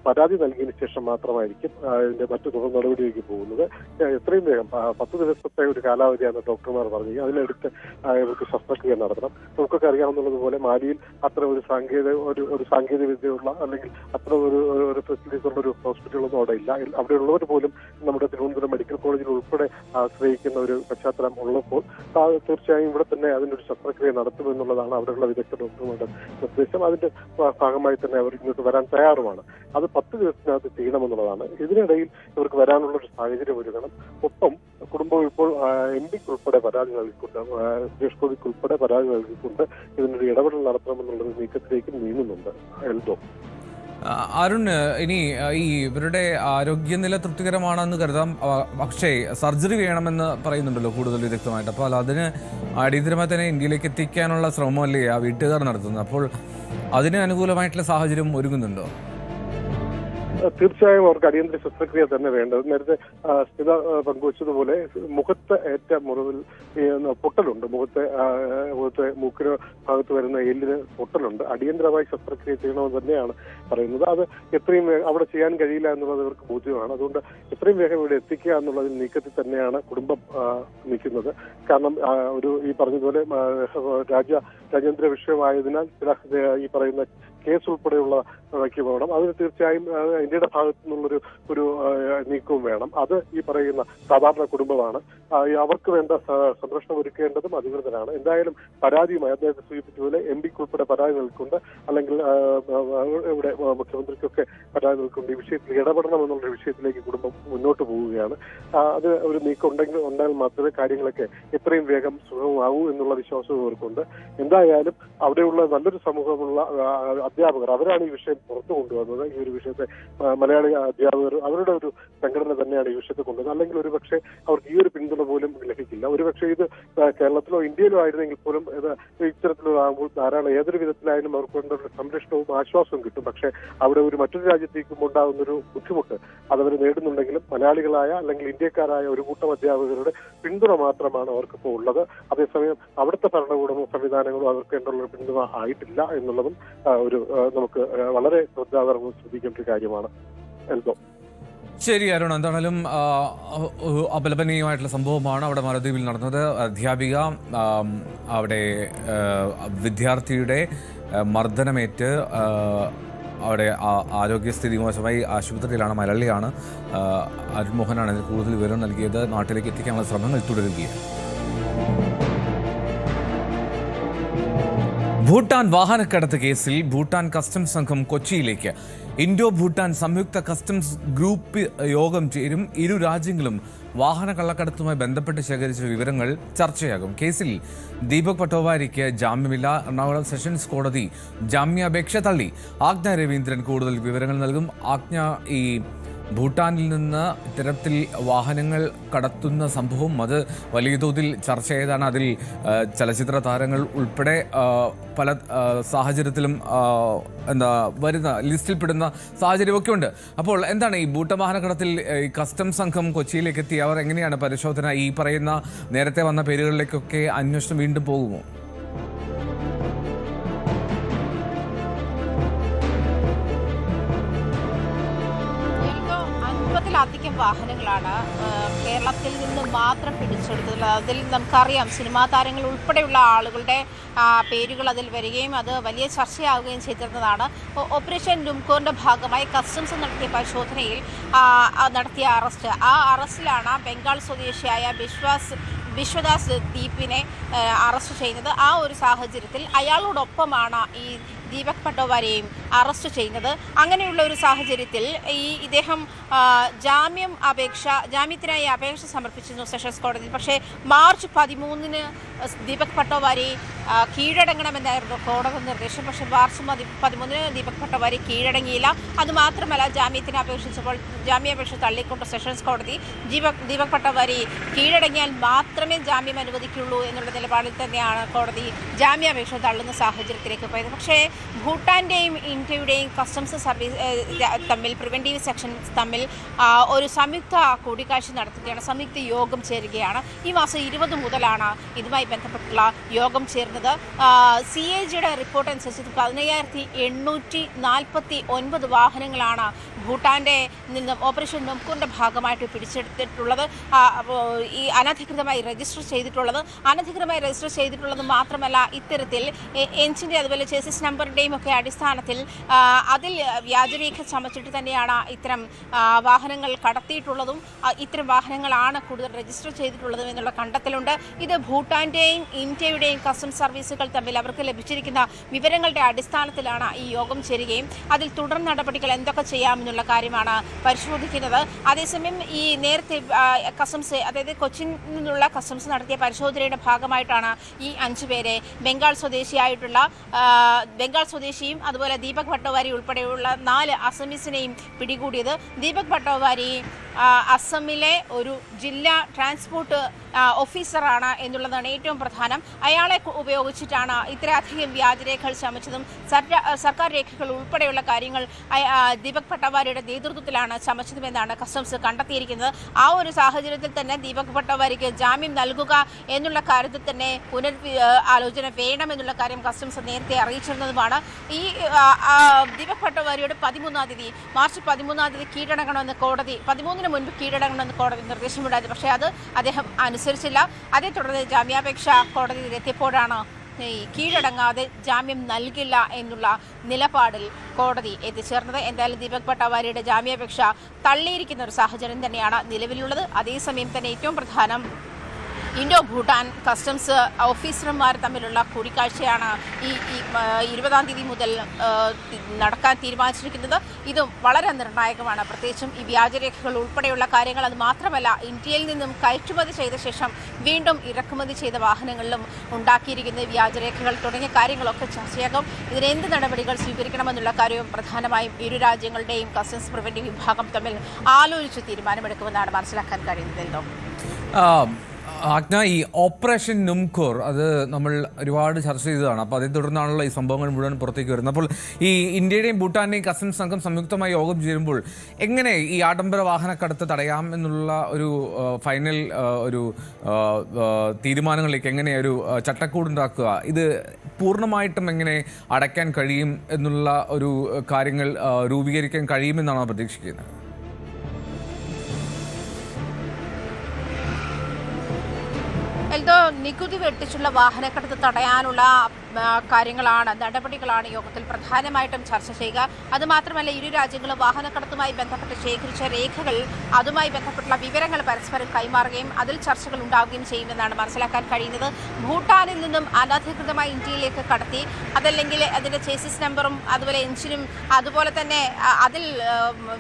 പരാതി നൽകിയതിനു ശേഷം മാത്രമായിരിക്കും ഇതിന്റെ മറ്റു തുടർ നടപടിയിലേക്ക് പോകുന്നത്. എത്രയും വേഗം 10 ദിവസത്തെ ഒരു കാലാവധിയാണ് ഡോക്ടർമാർ പറഞ്ഞത്. അതിനടുത്ത് ഇവർക്ക് ശസ്ത്രക്രിയ നടത്തണം. നമുക്കൊക്കെ അറിയാവുന്നതുപോലെ മാലിയിൽ അത്ര ഒരു സാങ്കേതിക വിദ്യയുള്ള അല്ലെങ്കിൽ അത്ര ഒരു ഫെസിലിറ്റീസ് ഉള്ള ഒരു ഹോസ്പിറ്റലൊന്നും അവിടെ ഇല്ല. അവിടെയുള്ളവർ പോലും നമ്മുടെ തിരുവനന്തപുരം മെഡിക്കൽ കോളേജിൽ ഉൾപ്പെടെ ആശ്രയിക്കുന്ന ഒരു പശ്ചാത്തലം ഉള്ളപ്പോൾ തീർച്ചയായും ഇവിടെ തന്നെ അതിനൊരു ശസ്ത്രക്രിയ നടത്തുമെന്നുള്ളതാണ് അവിടെയുള്ള വിദഗ്ധ ഡോക്ടർമാരുടെ നിർദ്ദേശം. അതിന്റെ ഭാഗമായി തന്നെ അവർ ഇങ്ങോട്ട് വരാൻ തയ്യാറുമാണ്. അത് 10 ദിവസത്തിനകത്ത് ചെയ്യണമെന്നുള്ളതാണ്. ഇതിനിടയിൽ ഇവർക്ക് വരാനുള്ള ഒരു സാഹചര്യം ഒരുക്കണം. ഒപ്പം കുടുംബം ഇപ്പോൾ MP ഉൾപ്പെടെ പരാതി നൽകിക്കൊണ്ട്, സുരേഷ് ഗോപിക്ക് ഉൾപ്പെടെ പരാതി നൽകിക്കൊണ്ട് ഇതിനൊരു ഇടപെടൽ നടത്തണമെന്നുള്ള നീക്കത്തിലേക്ക് നീങ്ങുന്നുണ്ട്. എൽദോ, അരുൺ, ഇനി ഈ ഇവരുടെ ആരോഗ്യനില തൃപ്തികരമാണെന്ന് കരുതാം. പക്ഷേ സർജറി വേണമെന്ന് പറയുന്നുണ്ടല്ലോ കൂടുതൽ വിദഗ്ധമായിട്ട്. അപ്പോൾ അതിന് അടിയന്തരമായി തന്നെ ഇന്ത്യയിലേക്ക് എത്തിക്കാനുള്ള ശ്രമമല്ലേ ആ വീട്ടുകാർ നടത്തുന്നത്? അപ്പോൾ അതിന് അനുകൂലമായിട്ടുള്ള സാഹചര്യം ഒരുങ്ങുന്നുണ്ടോ? തീർച്ചയായും അവർക്ക് അടിയന്തര ശസ്ത്രക്രിയ തന്നെ വേണ്ടത്. നേരത്തെ സ്മിത പങ്കുവച്ചതുപോലെ മുഖത്ത് ഏറ്റ മുറിവിൽ പൊട്ടലുണ്ട്. മുഖത്തെ മൂക്കിന് ഭാഗത്ത് വരുന്ന എല്ലിന് പൊട്ടലുണ്ട്. അടിയന്തരമായി ശസ്ത്രക്രിയ ചെയ്യണമെന്ന് തന്നെയാണ് പറയുന്നത്. അത് എത്രയും വേഗം അവിടെ ചെയ്യാൻ കഴിയില്ല എന്നുള്ളത് ഇവർക്ക് ബോധ്യമാണ്. അതുകൊണ്ട് എത്രയും വേഗം ഇവിടെ എത്തിക്കുക എന്നുള്ളതിൽ നീക്കത്തിൽ തന്നെയാണ് കുടുംബം നിൽക്കുന്നത്. കാരണം ഒരു ഈ പറഞ്ഞതുപോലെ രാജ്യാന്തര വിഷയമായതിനാൽ ചില ഈ പറയുന്ന കേസ് ഉൾപ്പെടെയുള്ള പോകണം. അതിന് തീർച്ചയായും ഇന്ത്യയുടെ ഭാഗത്തു നിന്നുള്ളൊരു നീക്കവും വേണം. അത് ഈ പറയുന്ന സാധാരണ കുടുംബമാണ്. അവർക്ക് വേണ്ട സംരക്ഷണം ഒരുക്കേണ്ടതും അധികൃതരാണ്. എന്തായാലും പരാതിയുമായി അദ്ദേഹത്തെ സൂചിപ്പിച്ചതുപോലെ MP ഉൾപ്പെടെ പരാതി നൽകിക്കൊണ്ട്, അല്ലെങ്കിൽ ഇവിടെ മുഖ്യമന്ത്രിക്കൊക്കെ പരാതി നൽകിക്കൊണ്ട് ഈ വിഷയത്തിൽ ഇടപെടണം എന്നുള്ള വിഷയത്തിലേക്ക് കുടുംബം മുന്നോട്ട് പോവുകയാണ്. അത് ഒരു നീക്കം ഉണ്ടായാൽ മാത്രമേ കാര്യങ്ങളൊക്കെ എത്രയും വേഗം സുഗമമാകൂ എന്നുള്ള വിശ്വാസവും അവർക്കുണ്ട്. എന്തായാലും അവിടെയുള്ള നല്ലൊരു സമൂഹമുള്ള അധ്യാപകർ, അവരാണ് ഈ വിഷയം പുറത്തു കൊണ്ടുവന്നത്. ഈ ഒരു വിഷയത്തെ മലയാളി അധ്യാപകർ, അവരുടെ ഒരു സംഘടന തന്നെയാണ് ഈ വിഷയത്തെ കൊണ്ടുവന്നത്. അല്ലെങ്കിൽ ഒരുപക്ഷെ അവർക്ക് ഈ ഒരു പിന്തുണ പോലും ലഭിക്കില്ല. ഒരുപക്ഷെ ഇത് കേരളത്തിലോ ഇന്ത്യയിലോ ആയിരുന്നെങ്കിൽ പോലും ഇത്തരത്തിലാകുമ്പോൾ ധാരാളം ഏതൊരു വിധത്തിലായാലും അവർക്ക് വേണ്ട ഒരു സംരക്ഷണവും ആശ്വാസവും കിട്ടും. പക്ഷെ അവിടെ മറ്റൊരു രാജ്യത്തേക്കും ഉണ്ടാകുന്നൊരു ബുദ്ധിമുട്ട് അതവർ നേടുന്നുണ്ടെങ്കിലും മലയാളികളായ അല്ലെങ്കിൽ ഇന്ത്യക്കാരായ ഒരു കൂട്ടം അധ്യാപകരുടെ പിന്തുണ മാത്രമാണ് അവർക്കിപ്പോൾ ഉള്ളത്. അതേസമയം അവിടുത്തെ ഭരണകൂടമോ സംവിധാനങ്ങളോ അവർക്ക് വേണ്ടുള്ള പിന്തുണ ആയിട്ടില്ല എന്നുള്ളതും നമുക്ക് വളരെ ശ്രദ്ധാപൂർവ്വം ശ്രദ്ധിക്കേണ്ട ഒരു കാര്യമാണ്. എൽദോ, ശരി അരുൺ, എന്താണെങ്കിലും അപലപനീയമായിട്ടുള്ള സംഭവമാണ് അവിടെ മാലദ്വീപിൽ നടന്നത്. അധ്യാപിക അവിടെ വിദ്യാർത്ഥിയുടെ മർദ്ദനമേറ്റ് അവിടെ ആരോഗ്യസ്ഥിതി മോശമായി ആശുപത്രിയിലാണ്. മലയാളിയാണ്. അരുൺ മോഹനാണ് ഇതിന് കൂടുതൽ വിവരം നൽകിയത്. നാട്ടിലേക്ക് എത്തിക്കാനുള്ള ശ്രമങ്ങൾ തുടരുകയാണ്. ഭൂട്ടാൻ വാഹനക്കടത്ത് കേസിൽ ഭൂട്ടാൻ കസ്റ്റംസ് സംഘം കൊച്ചിയിലേക്ക് ഇൻഡോ ഭൂട്ടാൻ സംയുക്ത കസ്റ്റംസ് ഗ്രൂപ്പ് യോഗം ചേരും. ഇരു രാജ്യങ്ങളും വാഹന കള്ളക്കടത്തുമായി ബന്ധപ്പെട്ട് ശേഖരിച്ച വിവരങ്ങൾ ചർച്ചയാകും. കേസിൽ ദീപക് പട്ടോവാരിക്ക് ജാമ്യമില്ല. എറണാകുളം സെഷൻസ് കോടതി ജാമ്യാപേക്ഷ തള്ളി. ആജ്ഞ രവീന്ദ്രൻ കൂടുതൽ വിവരങ്ങൾ നൽകും. ആജ്ഞ, ഈ ഭൂട്ടാനിൽ നിന്ന് ഇത്തരത്തിൽ വാഹനങ്ങൾ കടത്തുന്ന സംഭവം അത് വലിയ തോതിൽ ചർച്ച ചെയ്താണ്. അതിൽ ചലച്ചിത്ര താരങ്ങൾ ഉൾപ്പെടെ പല സാഹചര്യത്തിലും വരുന്ന ലിസ്റ്റിൽപ്പെടുന്ന സാഹചര്യമൊക്കെ ഉണ്ട്. അപ്പോൾ എന്താണ് ഈ ഭൂട്ടാൻ വാഹനക്കടത്തിൽ ഈ കസ്റ്റംസ് സംഘം കൊച്ചിയിലേക്ക് എത്തി അവർ എങ്ങനെയാണ് പരിശോധന? ഈ പറയുന്ന നേരത്തെ വന്ന പേരുകളിലേക്കൊക്കെ അന്വേഷണം വീണ്ടും പോകുമോ? അധികം വാഹനങ്ങളാണ് കേരളത്തിൽ നിന്ന് മാത്രം പിടിച്ചെടുത്തത്. അതിൽ നമുക്കറിയാം സിനിമാ താരങ്ങൾ ഉൾപ്പെടെയുള്ള ആളുകളുടെ പേരുകൾ അതിൽ വരികയും അത് വലിയ ചർച്ചയാവുകയും ചെയ്തിരുന്നതാണ്. ഓപ്പറേഷൻ നുംകോറിന്റെ ഭാഗമായി കസ്റ്റംസ് നടത്തിയ പരിശോധനയിൽ നടത്തിയ അറസ്റ്റ്, ആ അറസ്റ്റിലാണ് ബംഗാൾ സ്വദേശിയായ വിശ്വദാസ് ദീപിനെ അറസ്റ്റ് ചെയ്യുന്നത്. ആ ഒരു സാഹചര്യത്തിൽ അയാളോടൊപ്പമാണ് ഈ ദീപക് പട്ടോവാരിയെയും അറസ്റ്റ് ചെയ്യുന്നത്. അങ്ങനെയുള്ള ഒരു സാഹചര്യത്തിൽ ഇദ്ദേഹം ജാമ്യത്തിനായി അപേക്ഷ സമർപ്പിച്ചിരുന്നു സെഷൻസ് കോടതിയിൽ. പക്ഷേ മാർച്ച് 13 ദീപക് പട്ടോവാരി കീഴടങ്ങണമെന്നായിരുന്നു കോടതി നിർദ്ദേശം. പക്ഷേ മാർച്ച് 13 ദീപക് പട്ടോവാരി കീഴടങ്ങിയില്ല. അതുമാത്രമല്ല, ജാമ്യത്തിന് അപേക്ഷിച്ചപ്പോൾ ജാമ്യാപേക്ഷ തള്ളിക്കൊണ്ട് സെഷൻസ് കോടതി ദീപക് പട്ടോവാരി കീഴടങ്ങിയാൽ മാത്രമേ ജാമ്യം അനുവദിക്കുള്ളൂ എന്നുള്ള നിലപാടിൽ തന്നെയാണ് കോടതി ജാമ്യാപേക്ഷ തള്ളുന്ന സാഹചര്യത്തിലേക്ക് പോയത്. പക്ഷേ ഭൂട്ടാന്റെയും ഇന്ത്യയുടെയും കസ്റ്റംസ് സർവീസ് തമ്മിൽ, പ്രിവെന്റീവ് സെക്ഷൻസ് തമ്മിൽ ഒരു സംയുക്ത കൂടിക്കാഴ്ച നടത്തുകയാണ്, സംയുക്ത യോഗം ചേരുകയാണ്. ഈ മാസം 20 മുതലാണ് ഇതുമായി ബന്ധപ്പെട്ടുള്ള യോഗം ചേർന്നത്. CAGയുടെ റിപ്പോർട്ട് അനുസരിച്ച് 15,849 വാഹനങ്ങളാണ് ഭൂട്ടാന്റെ നിന്നും ഓപ്പറേഷൻ നുംകോറിന്റെ ഭാഗമായിട്ട് പിടിച്ചെടുത്തിട്ടുള്ളത്. ഈ അനധികൃതമായി രജിസ്റ്റർ ചെയ്തിട്ടുള്ളത് മാത്രമല്ല, ഇത്തരത്തിൽ എഞ്ചിന്റെ അതുപോലെ ചേസിസ് നമ്പറിന്റെയും ഒക്കെ അടിസ്ഥാനത്തിൽ അതിൽ വ്യാജരേഖ ചമച്ചിട്ട് തന്നെയാണ് ഇത്തരം വാഹനങ്ങൾ കടത്തിയിട്ടുള്ളതും ഇത്തരം വാഹനങ്ങളാണ് കൂടുതൽ രജിസ്റ്റർ ചെയ്തിട്ടുള്ളതും എന്നുള്ള കണ്ടെത്തലുണ്ട്. ഇത് ഭൂട്ടാന്റെയും ഇന്ത്യയുടെയും കസ്റ്റംസ് സർവീസുകൾ തമ്മിൽ അവർക്ക് ലഭിച്ചിരിക്കുന്ന വിവരങ്ങളുടെ അടിസ്ഥാനത്തിലാണ് ഈ യോഗം ചേരുകയും അതിൽ തുടർ നടപടികൾ എന്തൊക്കെ ചെയ്യാമെന്നുള്ള കാര്യമാണ് പരിശോധിക്കുന്നത്. അതേസമയം ഈ നേരത്തെ കസ്റ്റംസ്, അതായത് കൊച്ചിയിൽ നിന്നുള്ള കസ്റ്റംസ് നടത്തിയ പരിശോധനയുടെ ഭാഗമായിട്ടാണ് ഈ 5 പേരെ ബംഗാൾ സ്വദേശിയും അതുപോലെ ദീപക് പട്ടോവാരി ഉൾപ്പെടെയുള്ള 4 അസമീസിനെയും പിടികൂടിയത്. ദീപക് പട്ടോവാരി അസമിലെ ഒരു ജില്ലാ ട്രാൻസ്പോർട്ട് ഓഫീസറാണ് എന്നുള്ളതാണ് ഏറ്റവും പ്രധാനം. അയാളെ ഉപയോഗിച്ചിട്ടാണ് ഇത്രയധികം വ്യാജരേഖകൾ ചമച്ചതും സർക്കാർ രേഖകൾ ഉൾപ്പെടെയുള്ള കാര്യങ്ങൾ ദീപക് പട്ടോവാരിയുടെ നേതൃത്വത്തിലാണ് ചമച്ചതുമെന്നാണ് കസ്റ്റംസ് കണ്ടെത്തിയിരിക്കുന്നത്. ആ ഒരു സാഹചര്യത്തിൽ തന്നെ ദീപക് പട്ടോവാരിക്ക് ജാമ്യം നൽകുക എന്നുള്ള കാര്യത്തിൽ തന്നെ ആലോചന വേണമെന്നുള്ള കാര്യം കസ്റ്റംസ് നേരത്തെ അറിയിച്ചിരുന്നതുമാണ്. ഈ ദീപക് പട്ടോവാരിയുടെ മാർച്ച് 13 കീഴടങ്ങണമെന്ന് കോടതി, 13 മുൻപ് കീഴടങ്ങണമെന്ന് കോടതി നിർദ്ദേശമുണ്ടായത്. പക്ഷേ അത് അദ്ദേഹം അനുസരിച്ചില്ല. അതേ തുടർന്ന് ജാമ്യാപേക്ഷ കോടതിയിലെത്തിയപ്പോഴാണ് കീഴടങ്ങാതെ ജാമ്യം നൽകില്ല എന്നുള്ള നിലപാടിൽ കോടതി എത്തിച്ചേർന്നത്. എന്തായാലും ദീപക് പട്ടോവാരിയുടെ ജാമ്യാപേക്ഷ തള്ളിയിരിക്കുന്ന ഒരു സാഹചര്യം തന്നെയാണ് നിലവിലുള്ളത്. അതേസമയം തന്നെ ഏറ്റവും പ്രധാനം ഇൻഡോ ഭൂട്ടാൻ കസ്റ്റംസ് ഓഫീസർമാർ തമ്മിലുള്ള കൂടിക്കാഴ്ചയാണ് ഈ 20-ാം തീയതി മുതൽ നടക്കാൻ തീരുമാനിച്ചിരിക്കുന്നത്. ഇതും വളരെ നിർണായകമാണ്. പ്രത്യേകിച്ചും ഈ വ്യാജരേഖകൾ ഉൾപ്പെടെയുള്ള കാര്യങ്ങൾ. അത് മാത്രമല്ല, ഇന്ത്യയിൽ നിന്നും കയറ്റുമതി ചെയ്ത ശേഷം വീണ്ടും ഇറക്കുമതി ചെയ്ത വാഹനങ്ങളിലും ഉണ്ടാക്കിയിരിക്കുന്ന വ്യാജരേഖകൾ തുടങ്ങിയ കാര്യങ്ങളൊക്കെ ചർച്ചയാകും. ഇതിനെന്ത് നടപടികൾ സ്വീകരിക്കണമെന്നുള്ള കാര്യവും പ്രധാനമായും ഇരു രാജ്യങ്ങളുടെയും കസ്റ്റംസ് പ്രിവന്റീവ് വിഭാഗം തമ്മിൽ ആലോചിച്ച് തീരുമാനമെടുക്കുമെന്നാണ് മനസ്സിലാക്കാൻ കഴിയുന്നത്. ആജ്ഞ, ഈ ഓപ്പറേഷൻ നുംകോർ അത് നമ്മൾ ഒരുപാട് ചർച്ച ചെയ്തതാണ്. അപ്പോൾ അതേ തുടർന്നാണല്ലോ ഈ സംഭവങ്ങൾ മുഴുവൻ പുറത്തേക്ക് വരുന്നത്. അപ്പോൾ ഈ ഇന്ത്യയുടെയും ഭൂട്ടാന്റെയും കസ്റ്റംസ് സംഘം സംയുക്തമായി യോഗം ചേരുമ്പോൾ എങ്ങനെ ഈ ആഡംബര വാഹനക്കടത്ത് തടയാം എന്നുള്ള ഒരു ഫൈനൽ ഒരു തീരുമാനങ്ങളിലേക്ക് എങ്ങനെ ഒരു ചട്ടക്കൂടുണ്ടാക്കുക, ഇത് പൂർണ്ണമായിട്ടും എങ്ങനെ അടയ്ക്കാൻ കഴിയും എന്നുള്ള ഒരു കാര്യങ്ങൾ രൂപീകരിക്കാൻ കഴിയുമെന്നാണ് പ്രതീക്ഷിക്കുന്നത്? എൽദോ, നികുതി വെട്ടിച്ചുള്ള വാഹനക്കടത്ത് തടയാനുള്ള നടപടികളാണ് യോഗത്തിൽ പ്രധാനമായിട്ടും ചർച്ച ചെയ്യുക. അതുമാത്രമല്ല, ഇരു രാജ്യങ്ങളും വാഹനക്കടത്തുമായി ബന്ധപ്പെട്ട് ശേഖരിച്ച രേഖകൾ, അതുമായി ബന്ധപ്പെട്ടുള്ള വിവരങ്ങൾ പരസ്പരം കൈമാറുകയും അതിൽ ചർച്ചകൾ ഉണ്ടാവുകയും ചെയ്യുമെന്നാണ് മനസ്സിലാക്കാൻ കഴിയുന്നത്. ഭൂട്ടാനിൽ നിന്നും അനധികൃതമായി ഇന്ത്യയിലേക്ക് കടത്തി, അതല്ലെങ്കിൽ അതിൻ്റെ ചേസിസ് നമ്പറും അതുപോലെ എഞ്ചിനും അതുപോലെ തന്നെ അതിൽ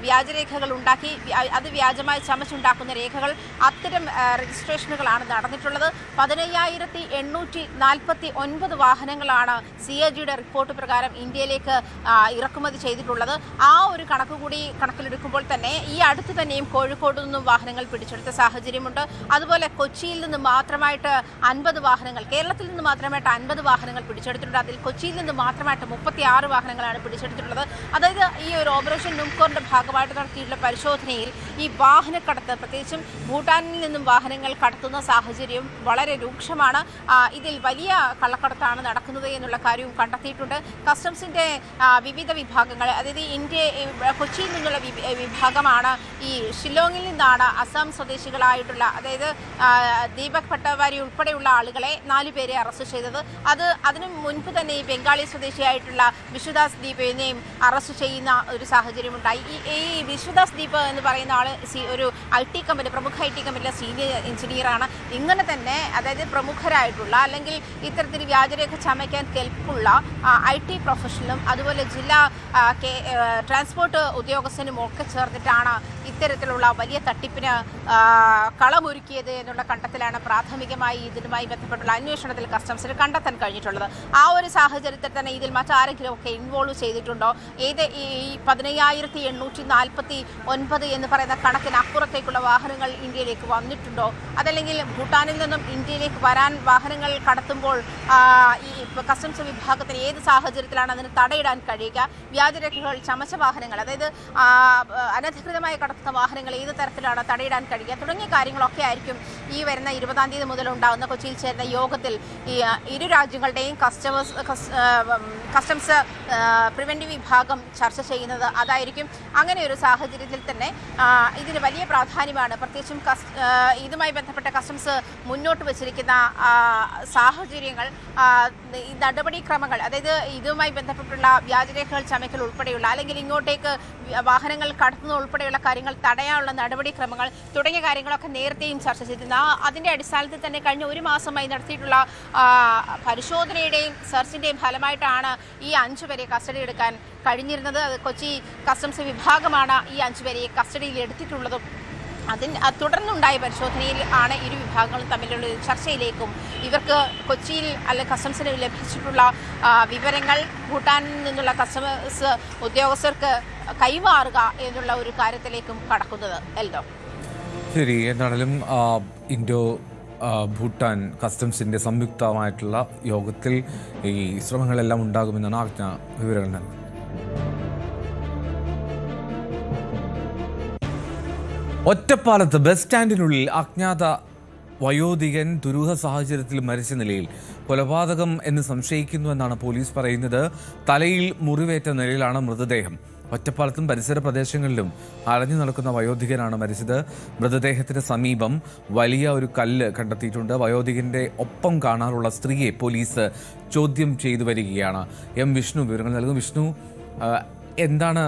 വ്യാജരേഖകൾ ഉണ്ടാക്കി, അത് വ്യാജമായി ചമച്ചുണ്ടാക്കുന്ന രേഖകൾ, അത്തരം രജിസ്ട്രേഷനുകളാണ് നടന്നിട്ടുള്ളത്. 15,849 വാഹനങ്ങൾ വാഹനങ്ങളാണ് CAGയുടെ റിപ്പോർട്ട് പ്രകാരം ഇന്ത്യയിലേക്ക് ഇറക്കുമതി ചെയ്തിട്ടുള്ളത്. ആ ഒരു കണക്ക് കൂടി കണക്കിലെടുക്കുമ്പോൾ തന്നെ ഈ അടുത്ത് തന്നെയും കോഴിക്കോട് നിന്നും വാഹനങ്ങൾ പിടിച്ചെടുത്ത സാഹചര്യമുണ്ട്. അതുപോലെ കൊച്ചിയിൽ നിന്ന് മാത്രമായിട്ട് 50 വാഹനങ്ങൾ, കേരളത്തിൽ നിന്ന് മാത്രമായിട്ട് 50 വാഹനങ്ങൾ പിടിച്ചെടുത്തിട്ടുണ്ട്. അതിൽ കൊച്ചിയിൽ നിന്ന് മാത്രമായിട്ട് 36 വാഹനങ്ങളാണ് പിടിച്ചെടുത്തിട്ടുള്ളത്. അതായത് ഈ ഒരു ഓപ്പറേഷൻ നുംകോറിന്റെ ഭാഗമായിട്ട് നടത്തിയിട്ടുള്ള പരിശോധനയിൽ ഈ വാഹനക്കടത്ത്, പ്രത്യേകിച്ചും ഭൂട്ടാനിൽ നിന്നും വാഹനങ്ങൾ കടത്തുന്ന സാഹചര്യം വളരെ രൂക്ഷമാണ്. ഇതിൽ വലിയ കള്ളക്കടത്താണ് നടക്കുന്നത് എന്നുള്ള കാര്യവും കണ്ടെത്തിയിട്ടുണ്ട്. കസ്റ്റംസിന്റെ വിവിധ വിഭാഗങ്ങൾ, അതായത് കൊച്ചിയിൽ നിന്നുള്ള വിഭാഗമാണ് ഈ ഷില്ലോങ്ങിൽ നിന്നാണ് അസം സ്വദേശികളായിട്ടുള്ള, അതായത് ദീപക് ഭട്ടവാരി ഉൾപ്പെടെയുള്ള ആളുകളെ 4 പേരെ അറസ്റ്റ് ചെയ്തത്. അതിനു മുൻപ് തന്നെ ഈ ബംഗാളി സ്വദേശിയായിട്ടുള്ള വിശ്വദാസ് ദീപിനെയും അറസ്റ്റ് ചെയ്യുന്ന ഒരു സാഹചര്യമുണ്ടായി. ഈ വിശ്വദാസ് ദീപ് എന്ന് പറയുന്ന ആൾ ഒരു IT കമ്പനി, പ്രമുഖ IT കമ്പനിയിലെ സീനിയർ എഞ്ചിനീയറാണ്. ഇങ്ങനെ തന്നെ അതായത് പ്രമുഖരായിട്ടുള്ള അല്ലെങ്കിൽ ഇത്തരത്തിൽ വ്യാജരേഖ ചമയ്ക്കാൻ കെൽപ്പുള്ള IT പ്രൊഫഷണലും അതുപോലെ ജില്ലാ ട്രാൻസ്പോർട്ട് ഉദ്യോഗസ്ഥനും ഒക്കെ ചേർന്നിട്ടാണ് ഇത്തരത്തിലുള്ള വലിയ തട്ടിപ്പിന് കളമൊരുക്കിയത് എന്നുള്ള കണ്ടെത്തലാണ് പ്രാഥമികമായി ഇതിനുമായി ബന്ധപ്പെട്ടുള്ള അന്വേഷണത്തിൽ കസ്റ്റംസിന് കണ്ടെത്താൻ കഴിഞ്ഞിട്ടുള്ളത്. ആ ഒരു സാഹചര്യത്തിൽ തന്നെ ഇതിൽ മറ്റാരെങ്കിലും ഒക്കെ ഇൻവോൾവ് ചെയ്തിട്ടുണ്ടോ, ഈ 15,849 എന്ന് പറയുന്ന കണക്കിന് അപ്പുറത്തേക്കുള്ള വാഹനങ്ങൾ ഇന്ത്യയിലേക്ക് വന്നിട്ടുണ്ടോ, അതല്ലെങ്കിൽ ഭൂട്ടാനിൽ നിന്നും ഇന്ത്യയിലേക്ക് വരാൻ വാഹനങ്ങൾ കടത്തുമ്പോൾ ഈ കസ്റ്റംസ് വിഭാഗത്തിന് ഏത് സാഹചര്യത്തിലാണ് അതിന് തടയിടാൻ കഴിയുക, വ്യാജരേഖകൾ ചമച്ച വാഹനങ്ങൾ, അതായത് അനധികൃതമായി കടത്തുന്ന വാഹനങ്ങൾ ഏത് തരത്തിലാണ് തടയിടാൻ കഴിയുക തുടങ്ങിയ കാര്യങ്ങളൊക്കെ ആയിരിക്കും ഈ വരുന്ന 20-ാം തീയതി മുതൽ ഉണ്ടാകുന്ന കൊച്ചിയിൽ ചേരുന്ന യോഗത്തിൽ ഈ ഇരു രാജ്യങ്ങളുടെയും കസ്റ്റംസ് പ്രിവെന്റീവ് വിഭാഗം ചർച്ച ചെയ്യുന്നത്. അതായിരിക്കും അങ്ങനെ ഒരു സാഹചര്യത്തിൽ തന്നെ ഇതിന് വലിയ പ്രാധാന്യമാണ്. പ്രത്യേകിച്ചും ഇതുമായി ബന്ധപ്പെട്ട കസ്റ്റംസ് മുന്നോട്ട് വച്ചിരിക്കുന്ന സാഹചര്യങ്ങൾ, നടപടിക്രമങ്ങൾ, അതായത് ഇതുമായി ബന്ധപ്പെട്ടുള്ള വ്യാജരേഖകൾ ചമയ്ക്കൽ ഉൾപ്പെടെയുള്ള അല്ലെങ്കിൽ ഇങ്ങോട്ടേക്ക് വാഹനങ്ങൾ കടത്തുന്ന ഉൾപ്പെടെയുള്ള കാര്യങ്ങൾ തടയാനുള്ള നടപടിക്രമങ്ങൾ തുടങ്ങിയ കാര്യങ്ങളൊക്കെ നേരത്തെയും ചർച്ച ചെയ്തിരുന്നു. അതിൻ്റെ അടിസ്ഥാനത്തിൽ തന്നെ കഴിഞ്ഞ 1 മാസമായി നടത്തിയിട്ടുള്ള പരിശോധനയുടെയും സെർച്ചിൻ്റെയും ഫലമായിട്ടാണ് ഈ 5 പേരെ കസ്റ്റഡി എടുക്കാൻ കഴിഞ്ഞിരുന്നത്. അത് കൊച്ചി കസ്റ്റംസ് വിഭാഗമാണ് ഈ 5 പേരെ കസ്റ്റഡിയിൽ എടുത്തിട്ടുള്ളതും. തുടർന്നുണ്ടായ പരിശോധനയിൽ ആണ് ഇരു വിഭാഗങ്ങളും തമ്മിലുള്ള ചർച്ചയിലേക്കും ഇവർക്ക് കൊച്ചിയിൽ അല്ലെങ്കിൽ കസ്റ്റംസിന് ലഭിച്ചിട്ടുള്ള വിവരങ്ങൾ ഭൂട്ടാനിൽ നിന്നുള്ള കസ്റ്റംസ് ഉദ്യോഗസ്ഥർക്ക് കൈമാറുക എന്നുള്ള ഒരു കാര്യത്തിലേക്കും കടക്കുന്നത്. എൽദോ, ശരി. എന്താണെങ്കിലും ഇൻഡോ ഭൂട്ടാൻ കസ്റ്റംസിന്റെ സംയുക്തമായിട്ടുള്ള യോഗത്തിൽ ഈ ശ്രമങ്ങളെല്ലാം ഉണ്ടാകുമെന്നാണ് ആജ്ഞ വിവരങ്ങൾ നൽകുന്നത്. ഒറ്റപ്പാലത്ത് ബസ് സ്റ്റാൻഡിനുള്ളിൽ അജ്ഞാത വയോധികൻ ദുരൂഹ സാഹചര്യത്തിൽ മരിച്ച നിലയിൽ. കൊലപാതകം എന്ന് സംശയിക്കുന്നുവെന്നാണ് പോലീസ് പറയുന്നത്. തലയിൽ മുറിവേറ്റ നിലയിലാണ് മൃതദേഹം. ഒറ്റപ്പാലത്തും പരിസര പ്രദേശങ്ങളിലും അലഞ്ഞു നടക്കുന്ന വയോധികനാണ് മരിച്ചത്. മൃതദേഹത്തിന് സമീപം വലിയ ഒരു കല്ല് കണ്ടെത്തിയിട്ടുണ്ട്. വയോധികന്റെ ഒപ്പം കാണാറുള്ള സ്ത്രീയെ പോലീസ് ചോദ്യം ചെയ്തു വരികയാണ്. വിഷ്ണു വിവരങ്ങൾ നൽകും. വിഷ്ണു, എന്താണ്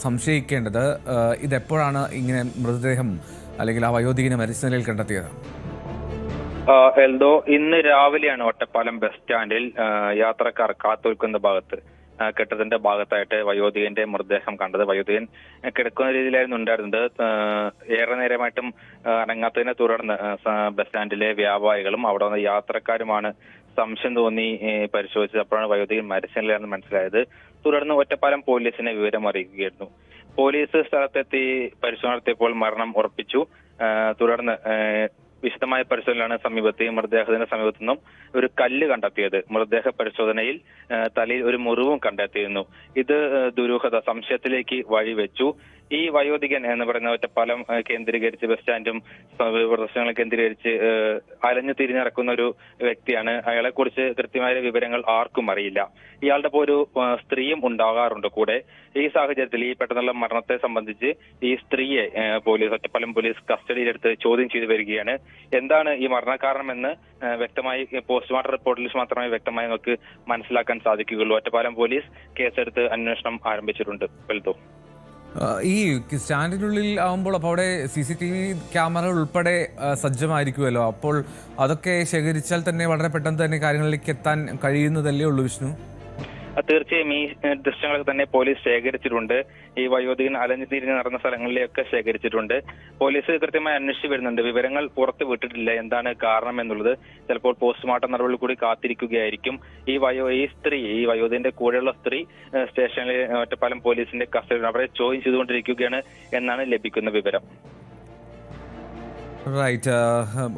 സംശയിക്കേണ്ടത്? ഇതെപ്പോഴാണ് ഇങ്ങനെ മൃതദേഹം അല്ലെങ്കിൽ ആ വയോധികനെ മരിച്ച നിലയിൽ കണ്ടെത്തിയത്? എൽദോ, ഇന്ന് രാവിലെയാണ് ഒറ്റപ്പാലം ബസ് സ്റ്റാൻഡിൽ യാത്രക്കാർ കാത്തുനിൽക്കുന്ന ഭാഗത്ത് കെട്ടിടത്തിന്റെ ഭാഗത്തായിട്ട് വയോധികന്റെ മൃതദേഹം കണ്ടത്. വയോധികൻ കിടക്കുന്ന രീതിയിലായിരുന്നു ഉണ്ടായിരുന്നത്. ഏറെ നേരമായിട്ടും അനങ്ങാത്തതിനെ തുടർന്ന് ബസ് സ്റ്റാൻഡിലെ വ്യാപാരികളും അവിടെ വന്ന യാത്രക്കാരുമാണ് സംശയം തോന്നി പരിശോധിച്ചത്. അപ്പോഴാണ് വയോധികൻ മരിച്ച നിലയിലാണെന്ന് മനസ്സിലായത്. തുടർന്ന് ഒറ്റപ്പാലം പോലീസിനെ വിവരം അറിയിക്കുകയായിരുന്നു. പോലീസ് സ്ഥലത്തെത്തി പരിശോധന നടത്തിയപ്പോൾ മരണം ഉറപ്പിച്ചു. തുടർന്ന് വിശദമായ പരിശോധനയിലാണ് മൃതദേഹത്തിന്റെ സമീപത്തു നിന്നും ഒരു കല്ല് കണ്ടെത്തിയത്. മൃതദേഹ പരിശോധനയിൽ തലയിൽ ഒരു മുറിവും കണ്ടെത്തിയിരുന്നു. ഇത് ദുരൂഹത സംശയത്തിലേക്ക് വഴിവെച്ചു. ഈ വയോധികൻ എന്ന് പറയുന്ന ഒറ്റപ്പാലം കേന്ദ്രീകരിച്ച് ബസ് സ്റ്റാൻഡും പ്രദേശങ്ങളും കേന്ദ്രീകരിച്ച് അലഞ്ഞു തിരിഞ്ഞിറക്കുന്ന ഒരു വ്യക്തിയാണ്. അയാളെ കുറിച്ച് കൃത്യമായ വിവരങ്ങൾ ആർക്കും അറിയില്ല. ഇയാളുടെ ഒരു സ്ത്രീയും ഉണ്ടാകാറുണ്ട് കൂടെ. ഈ സാഹചര്യത്തിൽ ഈ പെട്ടെന്നുള്ള മരണത്തെ സംബന്ധിച്ച് ഈ സ്ത്രീയെ ഒറ്റപ്പാലം പോലീസ് കസ്റ്റഡിയിലെടുത്ത് ചോദ്യം ചെയ്തു വരികയാണ്. എന്താണ് ഈ മരണകാരണമെന്ന് വ്യക്തമായി പോസ്റ്റ്മോർട്ടം റിപ്പോർട്ടിൽ മാത്രമേ വ്യക്തമായി നമുക്ക് മനസ്സിലാക്കാൻ സാധിക്കുകയുള്ളൂ. ഒറ്റപ്പാലം പോലീസ് കേസെടുത്ത് അന്വേഷണം ആരംഭിച്ചിട്ടുണ്ട്. വെൽത്തോ, ഈ സ്റ്റാൻഡിനുള്ളിൽ ആകുമ്പോൾ അപ്പോൾ അവിടെ CCTV ക്യാമറ ഉൾപ്പെടെ സജ്ജമായിരിക്കുമല്ലോ. അപ്പോൾ അതൊക്കെ ശേഖരിച്ചാൽ തന്നെ വളരെ പെട്ടെന്ന് തന്നെ കാര്യങ്ങളിലേക്ക് എത്താൻ കഴിയുന്നതല്ലേ ഉള്ളൂ വിഷ്ണു? തീർച്ചയായും ഈ ദൃശ്യങ്ങളൊക്കെ തന്നെ പോലീസ് ശേഖരിച്ചിട്ടുണ്ട്. ഈ വയോധികൻ അലഞ്ഞു തിരിഞ്ഞ് നടന്ന സ്ഥലങ്ങളിലേക്ക് ശേഖരിച്ചിട്ടുണ്ട്. പോലീസ് കൃത്യമായി അന്വേഷിച്ച് വരുന്നുണ്ട്. വിവരങ്ങൾ പുറത്ത് വിട്ടിട്ടില്ല എന്താണ് കാരണം എന്നുള്ളത്. ചിലപ്പോൾ പോസ്റ്റ്മോർട്ടം നടപടി കൂടി കാത്തിരിക്കുകയായിരിക്കും. ഈ വയോധികന്റെ കൂടെയുള്ള സ്ത്രീ സ്റ്റേഷനിൽ ഒറ്റപ്പാലം പോലീസിന്റെ കസ്റ്റഡിയിൽ അവരെ ചോദ്യം ചെയ്തുകൊണ്ടിരിക്കുകയാണ് എന്നാണ് ലഭിക്കുന്ന വിവരം. റൈറ്റ്.